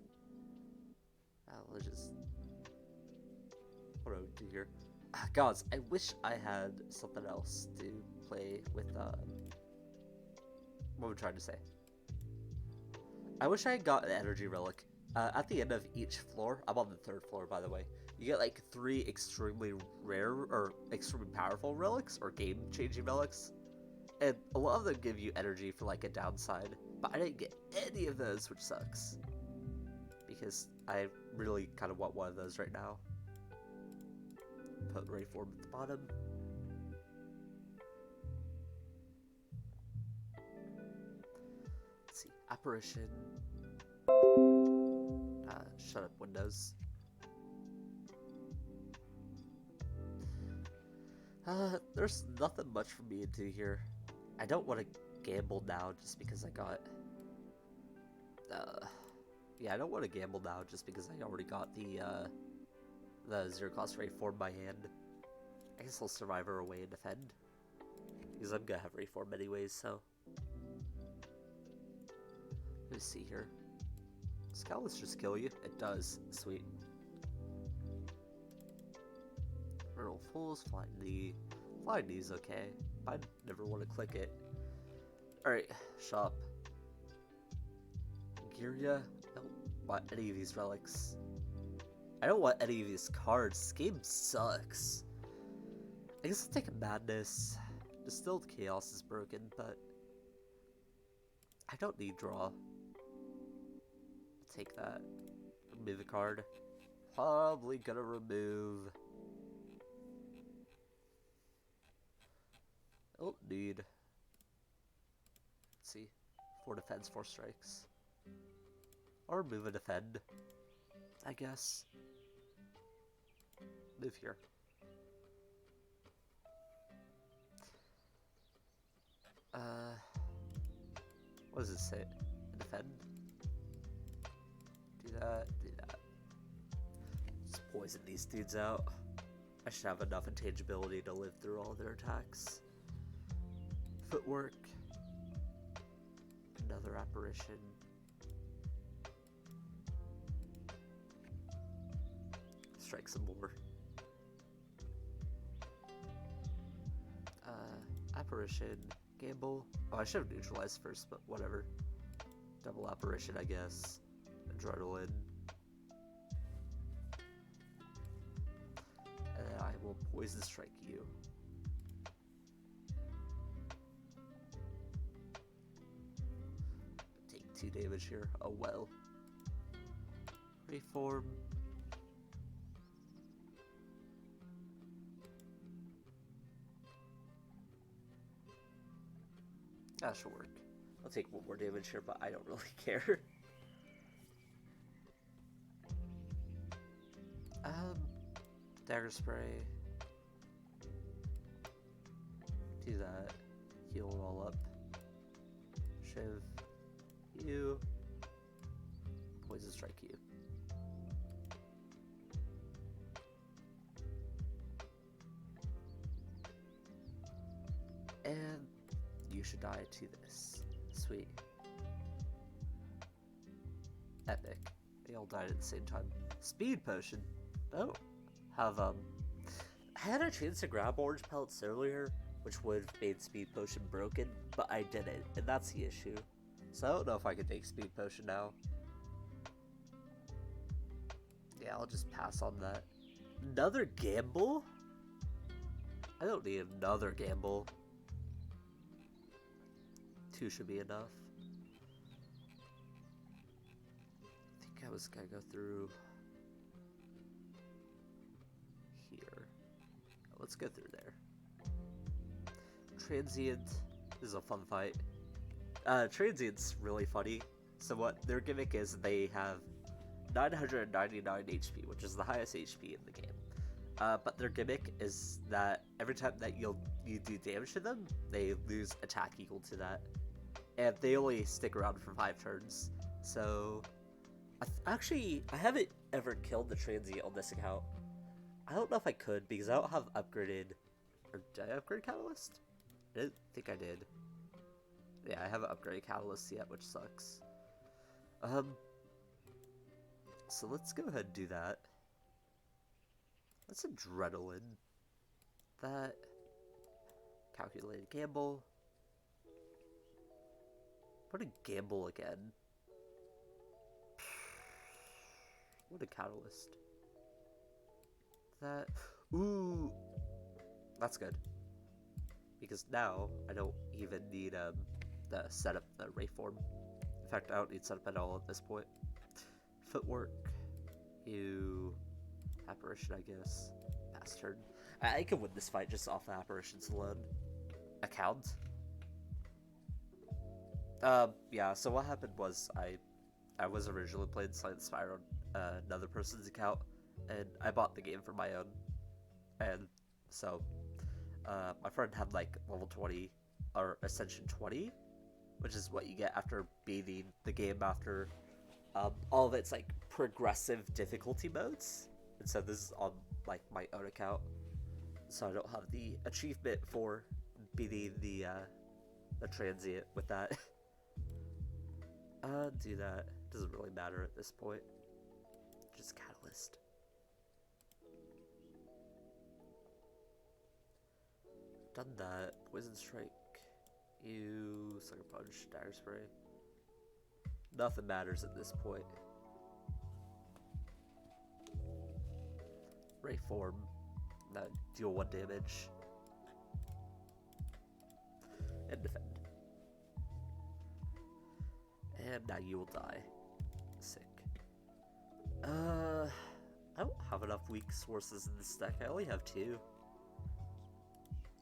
S1: Let's just... What do we do here? Gods, I wish I had something else to play with, what am I trying to say? I wish I had got an energy relic. At the end of each floor, I'm on the 3rd floor, by the way, you get like 3 extremely rare or extremely powerful relics, or game-changing relics. And a lot of them give you energy for like a downside, but I didn't get any of those, which sucks. Because I really kind of want one of those right now. Put Ray Form at the bottom. Let's see, Apparition. Shut up, Windows. There's nothing much for me to do here. I don't want to gamble now just because I got... yeah, I don't want to gamble now just because I already got the 0 cost Ray Form by hand. I guess I'll survive her away and defend. Because I'm gonna have Ray Form anyways, so... Let's see here. Scoutless just kill you? It does. Sweet. Riddle Fools, Flying Knee. Flying Knee's okay. I never want to click it. Alright, shop. Giria? I don't want any of these relics. I don't want any of these cards. This game sucks. I guess I'll take a Madness. Distilled Chaos is broken, but I don't need draw. Take that. Remove a card. Probably gonna remove... I don't need... Let's see. 4 defense, 4 strikes. Or remove a defend, I guess. Move here. What does it say? Defend? Do that, do that. Just poison these dudes out. I should have enough intangibility to live through all their attacks. Footwork. Another apparition. Strike some more. Apparition. Gamble. Oh, I should have neutralized first, but whatever. Double apparition, I guess. Adrenaline. And then I will poison strike you. Take 2 damage here. Oh well. Reform. That should work. I'll take 1 more damage here, but I don't really care. Dagger spray. Do that. Heal it all up. Shiv. You. Poison strike you. And you should die to this. Sweet. Epic. They all died at the same time. Speed potion. Oh. Have, I had a chance to grab orange pellets earlier, which would have made speed potion broken, but I didn't, and that's the issue. So I don't know if I could take speed potion now. Yeah, I'll just pass on that. Another gamble? I don't need another gamble. 2 should be enough. I think I was gonna go through here. Let's go through there. Transient is a fun fight. Transient's really funny. So what their gimmick is, they have 999 HP, which is the highest HP in the game. But their gimmick is that every time that you do damage to them, they lose attack equal to that. And they only stick around for 5 turns. So, actually, I haven't ever killed the Transient on this account. I don't know if I could, because I don't have upgraded... Or did I upgrade Catalyst? I didn't think I did. Yeah, I haven't upgraded Catalyst yet, which sucks. So let's go ahead and do that. That's adrenaline. That. Calculated gamble. What a gamble again. What a catalyst. That. Ooh. That's good. Because now I don't even need the setup, the ray form. In fact, I don't need setup at all at this point. Footwork. You. Apparition, I guess. Pass turn. I can win this fight just off the apparitions alone. Account. Yeah, so what happened was I was originally playing Spire on another person's account, and I bought the game for my own. And so, my friend had like level 20, or Ascension 20, which is what you get after beating the game after all of its like progressive difficulty modes. And so this is on like my own account, so I don't have the achievement for beating the transient with that. Do that. Doesn't really matter at this point. Just catalyst. Done that. Poison strike. Ew. Sucker punch. Dagger spray. Nothing matters at this point. Ray form. Deal 1 damage. And defend. And now you will die. Sick. I don't have enough weak sources in this deck. I only have 2.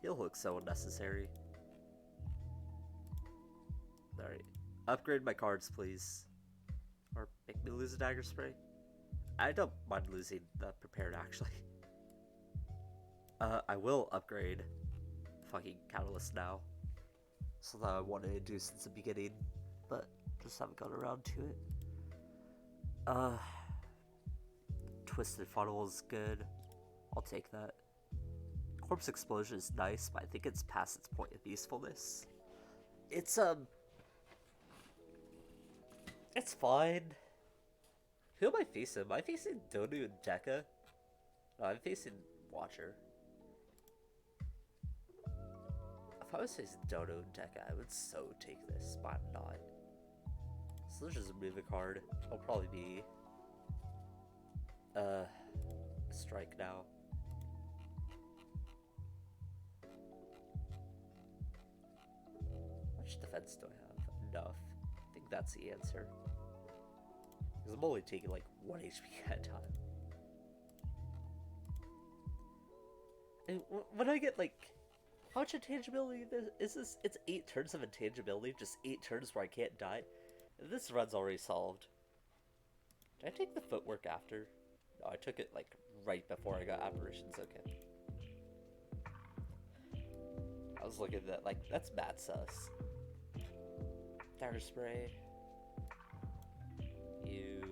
S1: He'll look so unnecessary. Alright. Upgrade my cards, please. Or make me lose a dagger spray. I don't mind losing the prepared, actually. I will upgrade fucking Catalyst now. So that I wanted to do since the beginning, but just haven't got around to it. Twisted Funnel is good. I'll take that. Corpse Explosion is nice, but I think it's past its point of usefulness. It's fine. Who am I facing? Am I facing Donu and Deka? No, I'm facing Watcher. If I was facing Dono and Deka, I would so take this, but I'm not. So let's just remove a card. I'll probably be strike now. How much defense do I have? Enough. I think that's the answer. Because I'm only taking like 1 HP at a time. And when I get like, how much intangibility is this? It's 8 turns of intangibility, just 8 turns where I can't die. This run's already solved. Did I take the footwork after? No, I took it like right before I got apparitions. Okay. I was looking at that like, that's mad sus. Dagger spray. You.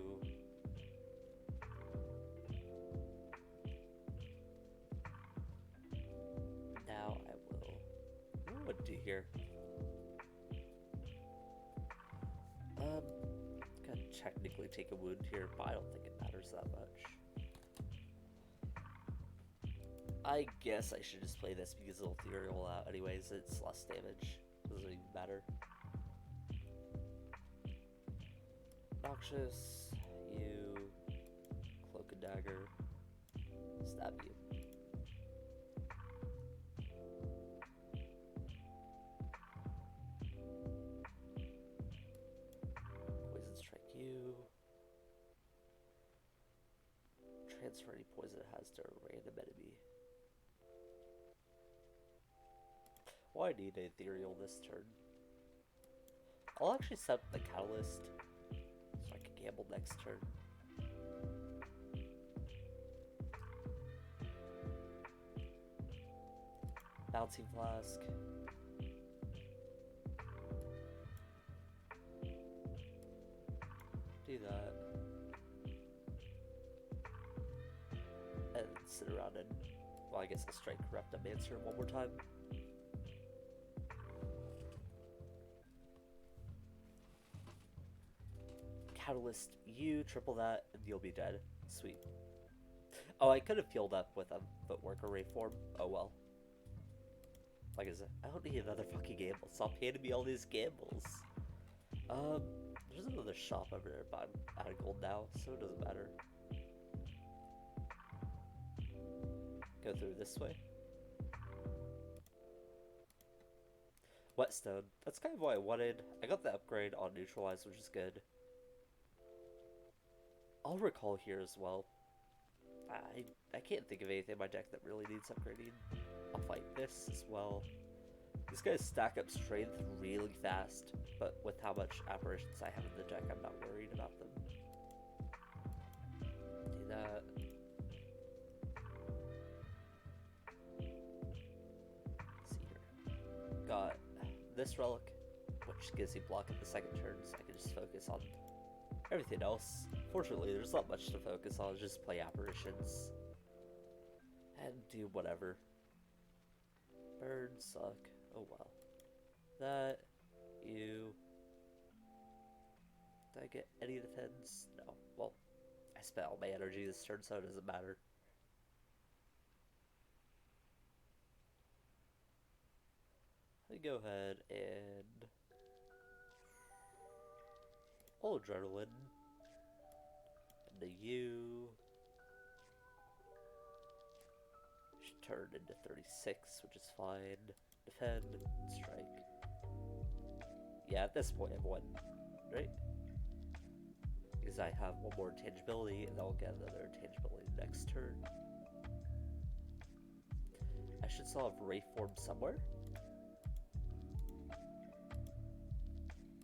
S1: Now I will. What do you here? Gotta technically take a wound here, but I don't think it matters that much. I guess I should just play this because it'll ethereal out anyways. It's less damage. Doesn't even matter. Noxious, you, cloak and dagger, stab you. Poison strike you. Transfer any poison it has to a random enemy. Well, I need an ethereal this turn. I'll actually set up the catalyst. Gamble next turn. Bouncing Flask. Do that. And sit around and, well, I guess I'll strike Reptomancer one more time. Catalyst, you triple that, and you'll be dead. Sweet. Oh, I could have healed up with a footwork or reform. Oh well. Like I said, I don't need another fucking gamble. Stop handing me all these gambles. There's another shop over there, but I'm out of gold now, so it doesn't matter. Go through this way. Whetstone. That's kind of what I wanted. I got the upgrade on Neutralize, which is good. I'll recall here as well. I can't think of anything in my deck that really needs upgrading. I'll fight this as well. These guys stack up strength really fast, but with how much apparitions I have in the deck, I'm not worried about them. Do that. Let's see here. Got this relic, which gives me block at the second turn, so I can just focus on everything else. Fortunately, there's not much to focus on, just play apparitions. And do whatever. Birds suck. Oh well. That, you... Did I get any defense? No. Well, I spent all my energy this turn, so it doesn't matter. Let me go ahead and... all adrenaline. And the U... should turn into 36, which is fine. Defend, strike. Yeah, at this point I've won, right? Because I have one more intangibility, and I'll get another intangibility next turn. I should still have Ray Form somewhere.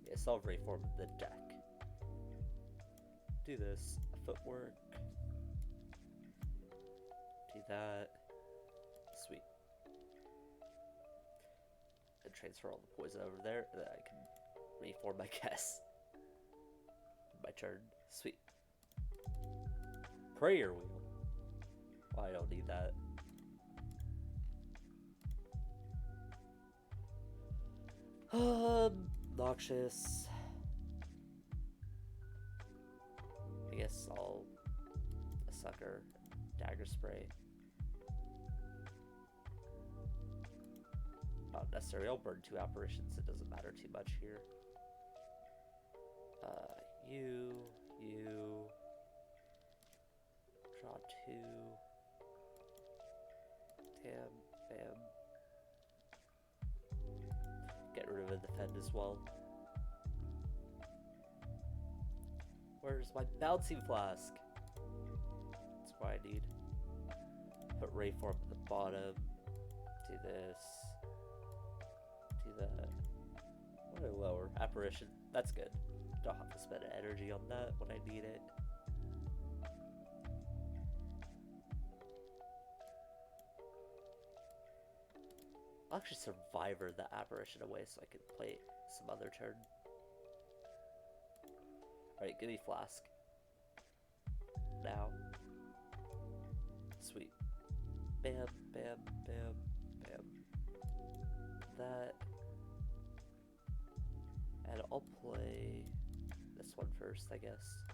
S1: Yeah, I still have Ray Form in the deck. Do this, footwork. Do that. Sweet. And transfer all the poison over there, and then I can reform my guess. My turn. Sweet. Prayer wheel. Well, I don't need that. Noxious. I guess I'll a sucker, dagger spray. Not necessary. I'll burn 2 apparitions. It doesn't matter too much here. You, draw 2, tam, bam. Get rid of a defend as well. Where's my bouncing flask? That's what I need. Put Ray Form at the bottom. Do this. Do that. What do I lower? Apparition. That's good. Don't have to spend energy on that when I need it. I'll actually Survivor the apparition away so I can play some other turn. Alright, give me flask. Now. Sweet. Bam, bam, bam, bam. That. And I'll play this one first, I guess.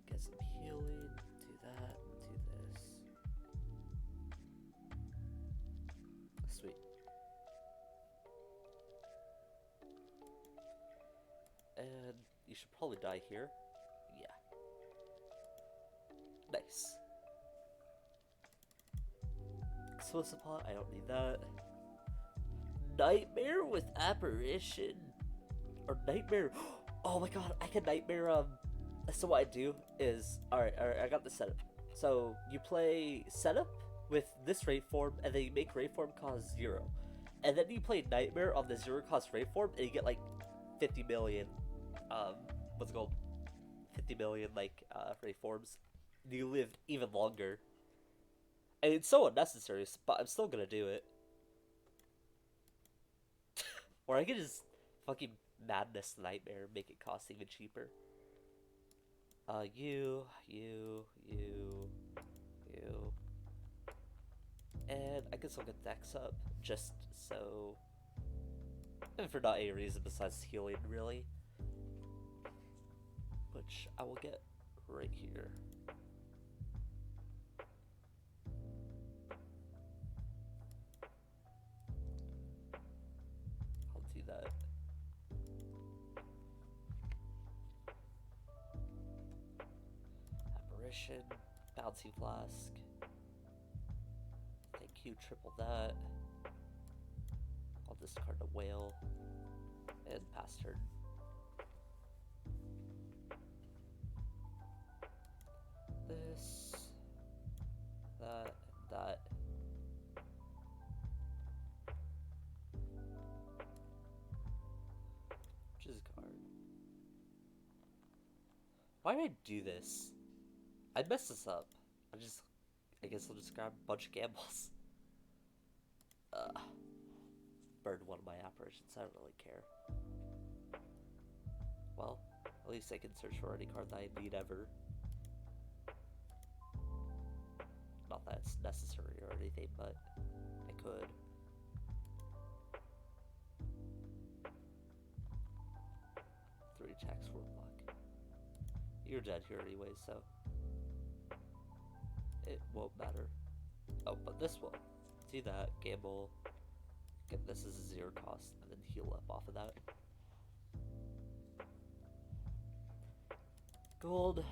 S1: Get some healing, do that, do this. Sweet. And you should probably die here. Yeah. Nice. Explosive pot, I don't need that. Nightmare with apparition. Or nightmare. Oh my god, I can nightmare. So what I do is, alright, I got the setup. So you play setup with this rate form, and then you make rate form cost 0. And then you play nightmare on the 0 cost rate form, and you get like 50 million. What's it called? 50 million like rate forms. You live even longer. And it's so unnecessary, but I'm still gonna do it. Or I could just fucking madness nightmare, make it cost even cheaper. You. And I can still get Dex up, just so And for not any reason besides healing, really. Which I will get right here. I'll do that. Apparition, bouncy flask. Thank you, triple that. I'll discard a whale and pass turn. This, that, and that. Which is a card. Why did I do this? I messed this up. I guess I'll just grab a bunch of gambles. Burn one of my apparitions, I don't really care. Well, at least I can search for any card that I need ever. Not that it's necessary or anything, but I could. Three attacks, 4 block. You're dead here anyway, so it won't matter. Oh, but this will. Do that, gamble. Get this as a 0 cost, and then heal up off of that. Gold,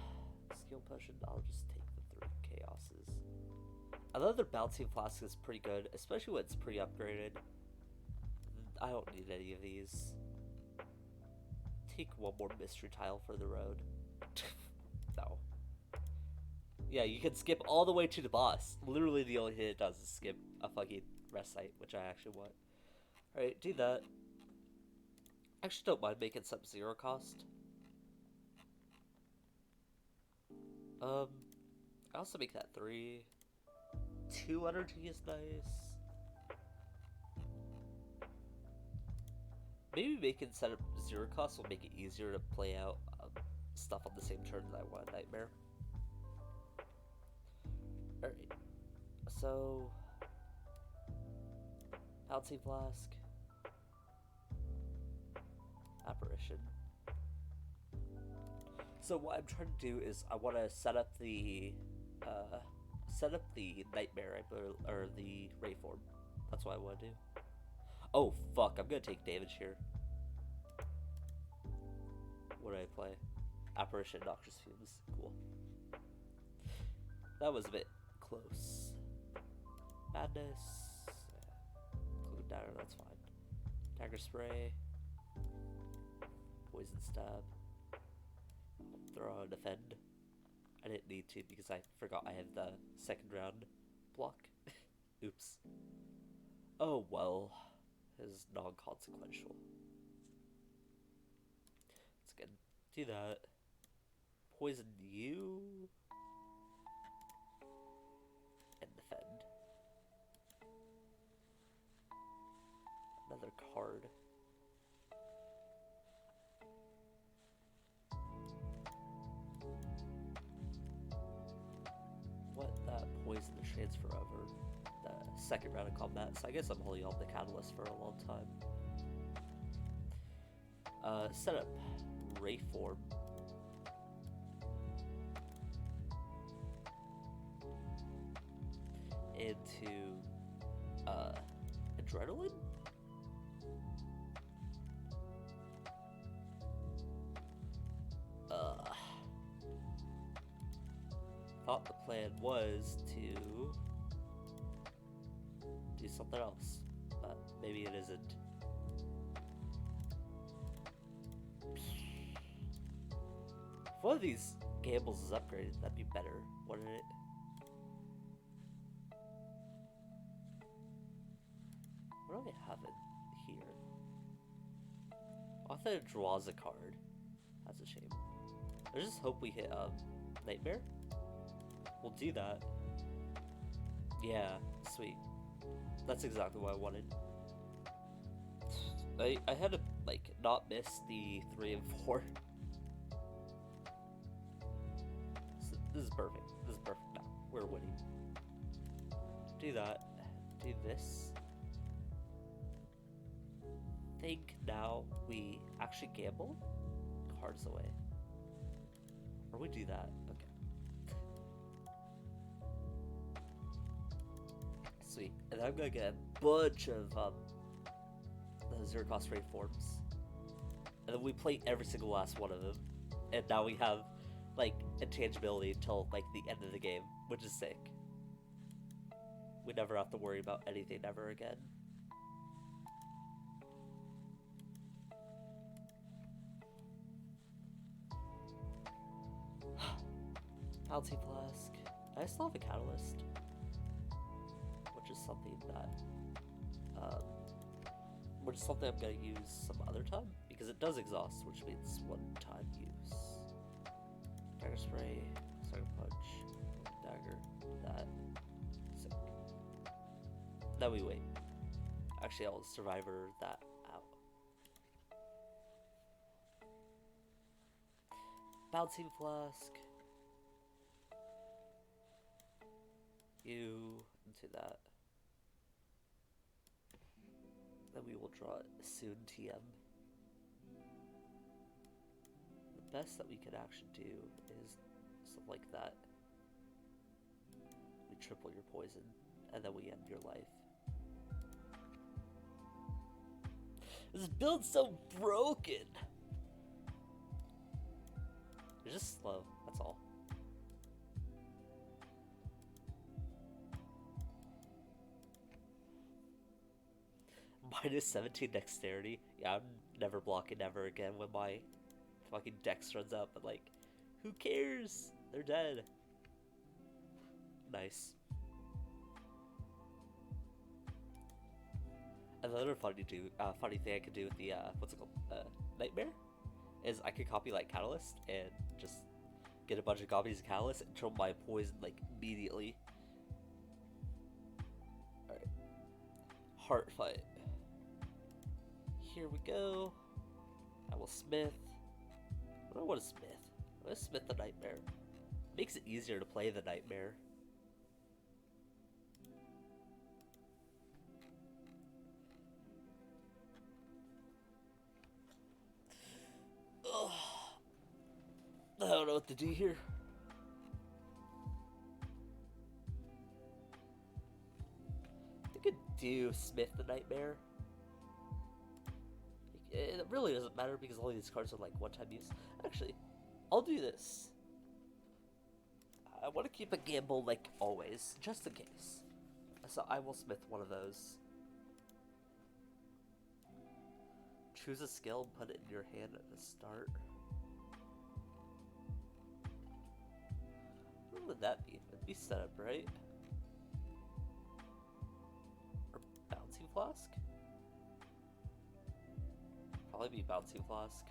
S1: skill potion. I'll just take the 3 chaoses. Another bouncing flask is pretty good, especially when it's pre-upgraded. I don't need any of these. Take one more mystery tile for the road. No. Yeah, you can skip all the way to the boss. Literally the only thing it does is skip a fucking rest site, which I actually want. Alright, do that. Actually don't mind making some 0 cost. I also make that 3. 2 energy is nice. Maybe making setup 0 cost will make it easier to play out stuff on the same turn that I want a Nightmare. Alright, so bouncy flask, apparition. So what I'm trying to do is I want to set up the Nightmare or the Ray form. That's what I want to do. Oh fuck! I'm gonna take damage here. What do I play? Apparition, Noxious Fumes. Cool. That was a bit close. Madness. Include dagger, that's fine. Dagger spray. Poison stab. Throw out defend. I didn't need to because I forgot I have the second round block. Oops. Oh well. Is non-consequential. That's good. Do that. Poison you. And defend. Another card. What that poison the transfer over the second round of combat, so I guess I'm holding on the catalyst for a long time. Set up Ray form. Into adrenaline? Thought the plan was to do something else, but maybe it isn't. If one of these gambles is upgraded, that'd be better, wouldn't it? What do I have in here? I thought it draws a card. That's a shame. I just hope we hit Nightmare. We'll do that. Yeah, sweet. That's exactly what I wanted. I had to like not miss the 3 and 4. So this is perfect. This is perfect now. We're winning. Do that. Do this. I think now we actually gamble cards away. Or we do that. Okay. Sweet. And then I'm gonna get a bunch of the zero cost rate forms. And then we play every single last one of them. And now we have like intangibility until like the end of the game, which is sick. We never have to worry about anything ever again. Bounty Flask. I still have a Catalyst, which is something that, I'm gonna use some other time because it does exhaust, which means one-time use. Dagger Spray, Sucker Punch, Dagger, that. Sick. Now we wait. Actually, I'll Survivor that out. Bouncing Flask. You into that. Then we will draw soon TM. The best that we could actually do is something like that. We triple your poison, and then we end your life. This build's so broken! It's just slow, that's all. Minus 17 dexterity. Yeah, I'm never blocking ever again when my fucking dex runs out, but like, who cares? They're dead. Nice. Another funny thing I could do with the, what's it called? Nightmare? Is I could copy like Catalyst and just get a bunch of copies of Catalyst and throw my poison like immediately. Alright. Heart fight. Here we go. I will smith. What do I want to smith? I'm gonna smith the Nightmare. Makes it easier to play the Nightmare. Ugh. I don't know what to do here. I could do smith the Nightmare. It really doesn't matter because all these cards are like one-time use. Actually, I'll do this. I want to keep a gamble like always, just in case. So I will smith one of those. Choose a skill and put it in your hand at the start. What would that be? It'd be setup, right? Or bouncing flask? Probably be bouncing flask.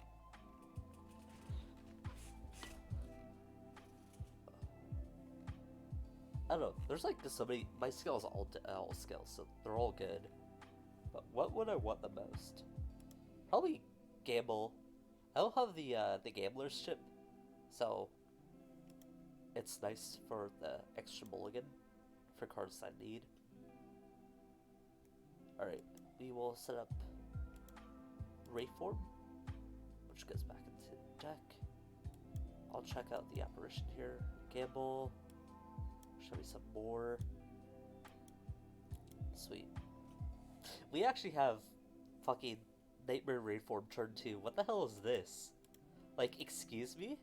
S1: I don't know. There's like so many. My skills are all skills, so they're all good. But what would I want the most? Probably gamble. I don't have the gambler's chip, so it's nice for the extra mulligan for cards I need. All right, we will set up Ray form, which goes back into deck. I'll check out the apparition here. Gamble. Show me some more. Sweet. We actually have fucking Nightmare Ray form turn 2. What the hell is this? Like, excuse me?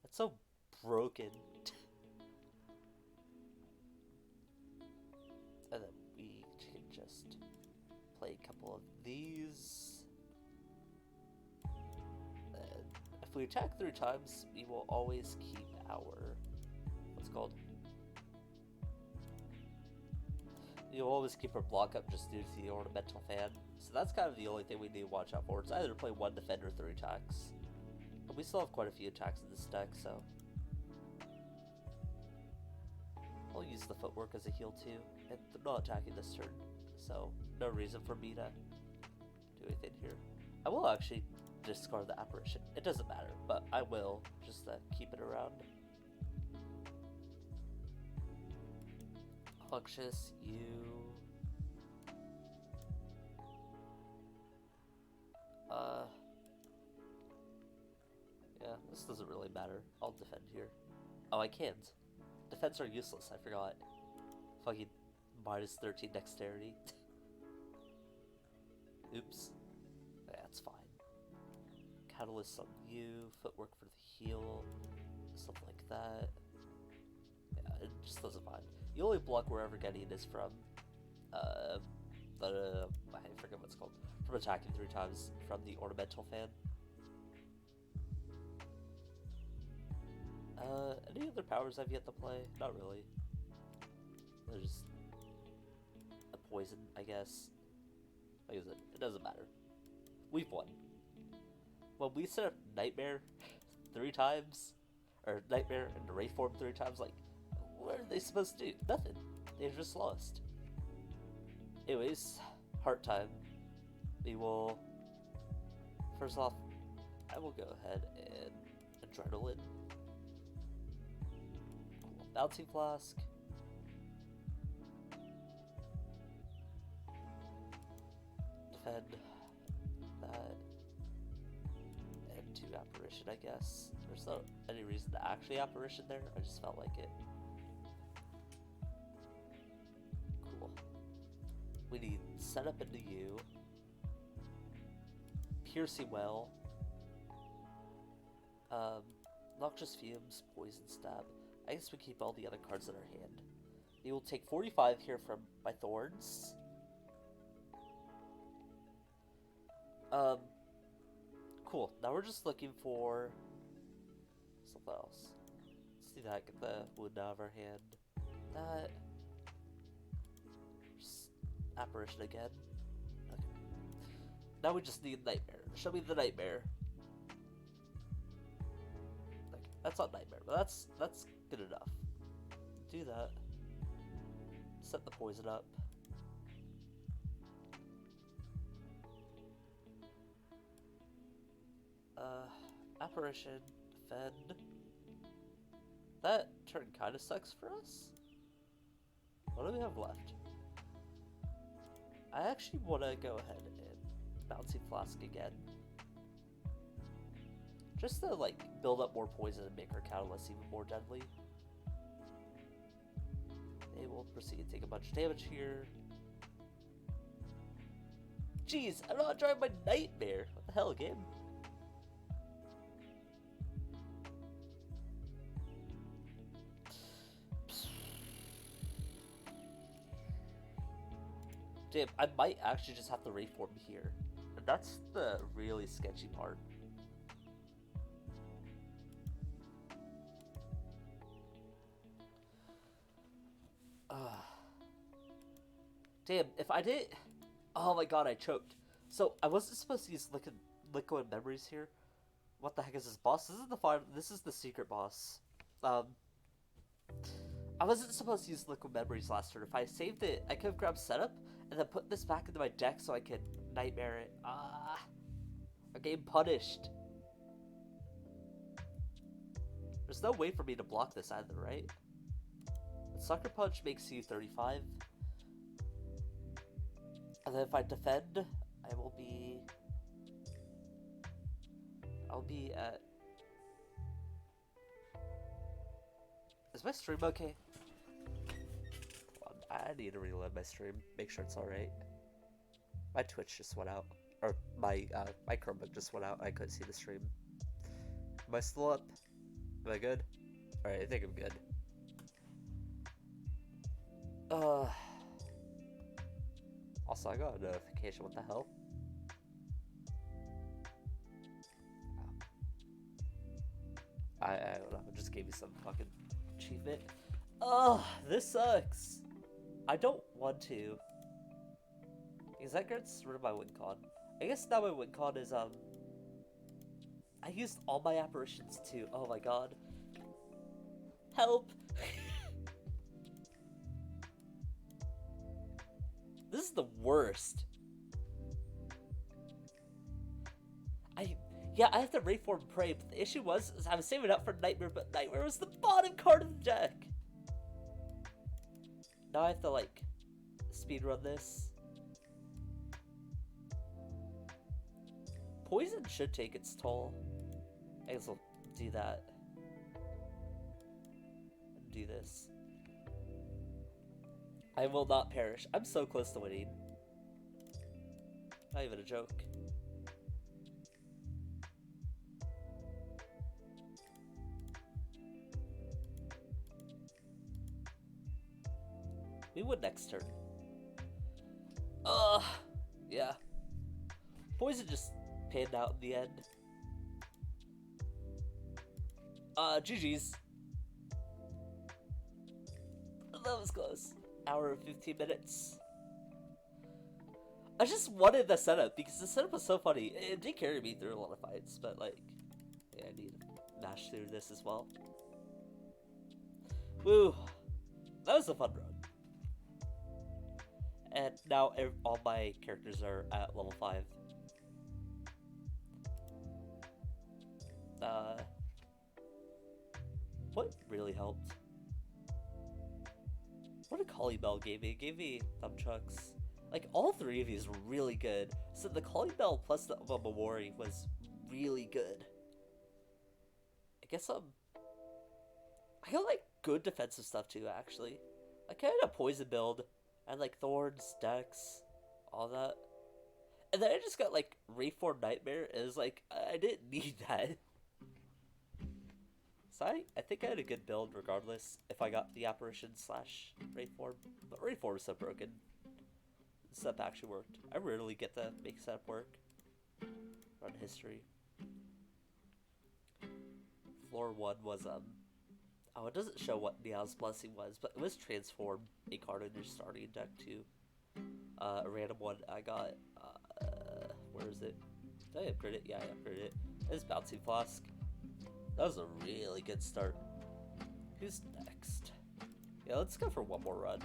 S1: That's so broken. And then we can just play a couple of these. And if we attack 3 times, we will always keep our, what's it called? You'll always keep our block up just due to the ornamental fan. So that's kind of the only thing we need to watch out for. It's either play 1 defend or 3 attacks. But we still have quite a few attacks in this deck, so I'll use the footwork as a heal too. And they're not attacking this turn, so no reason for me to do anything here. I will actually discard the apparition. It doesn't matter, but I will just keep it around. Unctuous, you.
S2: This doesn't really matter. I'll defend here. Oh, I can't. Defense are useless, I forgot. Fucking minus 13 dexterity. Oops. Yeah, that's fine. Catalyst on you, footwork for the heal, stuff like that. Yeah, it just doesn't fine. The only block we're ever getting is from, I forget what it's called. From attacking 3 times from the ornamental fan. Any other powers I've yet to play? Not really. There's a poison, I guess. Like I said, it doesn't matter. We've won. When we set up Nightmare 3 times, or Nightmare and Ray Form 3 times, like, what are they supposed to do? Nothing. They just lost. Anyways, heart time. We will, first off, I will go ahead and Adrenaline. Cool. Bouncing Flask. Defend that. And 2 Apparition, I guess. There's not any reason to actually Apparition there, I just felt like it. Cool. We need Set Up into you. Piercing Well. Noxious Fumes, Poison Stab. I guess we keep all the other cards in our hand. We will take 45 here from my Thorns. Cool. Now we're just looking for something else. Let's do that. Get the wound out of our hand. That. Just Apparition again. Okay. Now we just need Nightmare. Show me the Nightmare. Okay, that's not Nightmare, but that's good enough. Do that. Set the poison up. Apparition, defend. That turn kind of sucks for us. What do we have left? I actually want to go ahead and Bouncing Flask again. Just to, like, build up more poison and make our Catalyst even more deadly. They will proceed to take a bunch of damage here. Jeez, I'm not drawing my Nightmare. What the hell, game? Damn, I might actually just have to reform here. And that's the really sketchy part. Damn, if I did... Oh my god, I choked. So, I wasn't supposed to use Liquid Memories here. What the heck is this boss? This is the secret boss. I wasn't supposed to use Liquid Memories last turn. If I saved it, I could have grabbed Setup and then put this back into my deck so I could Nightmare it. I'm getting punished. There's no way for me to block this either, right? Sucker Punch makes you 35. And then if I defend, I'll be at... Is my stream okay? Hold on, I need to reload my stream. Make sure it's alright. My Twitch just went out. Or my Chromebook just went out. I couldn't see the stream. Am I still up? Am I good? Alright, I think I'm good. Also, I got a notification. What the hell? I don't know. Just gave me some fucking achievement. Oh, this sucks. I don't want to. Because that gets rid of my win con. I guess now my win con is, I used all my apparitions too. Oh my god. Help! This is the worst. I have to Reform Prey, but the issue was I was saving up for Nightmare, but Nightmare was the bottom card of the deck. Now I have to, like, speedrun this. Poison should take its toll. I guess I'll do that. Do this. I will not perish. I'm so close to winning. Not even a joke. We would next turn. Yeah. Poison just panned out in the end. GG's. That was close. Hour and 15 minutes. I just wanted the setup because the setup was so funny. It did carry me through a lot of fights, but like, yeah, I need to mash through this as well. Woo! That was a fun run. And now all my characters are at level 5. What really helped? What a Collie Bell gave me. It gave me Thumbchucks. Like, all 3 of these were really good. So the Collie Bell plus the Mamori was really good. I guess I got like good defensive stuff too, actually. I kind of poison build. And like Thorns, Dex, all that. And then I just got like Reform Nightmare. It was like, I didn't need that. So I think I had a good build regardless if I got the Apparition / Reform. But Reform is so broken. Setup actually worked. I rarely get to make setup work. Run history. Floor 1 was, oh, it doesn't show what Meow's Blessing was, but it was transform a card in your starting deck to a random one I got. Where is it? Did I upgrade it? Yeah, I upgraded it. It's Bouncing Flask. That was a really good start. Who's next? Yeah, let's go for one more run.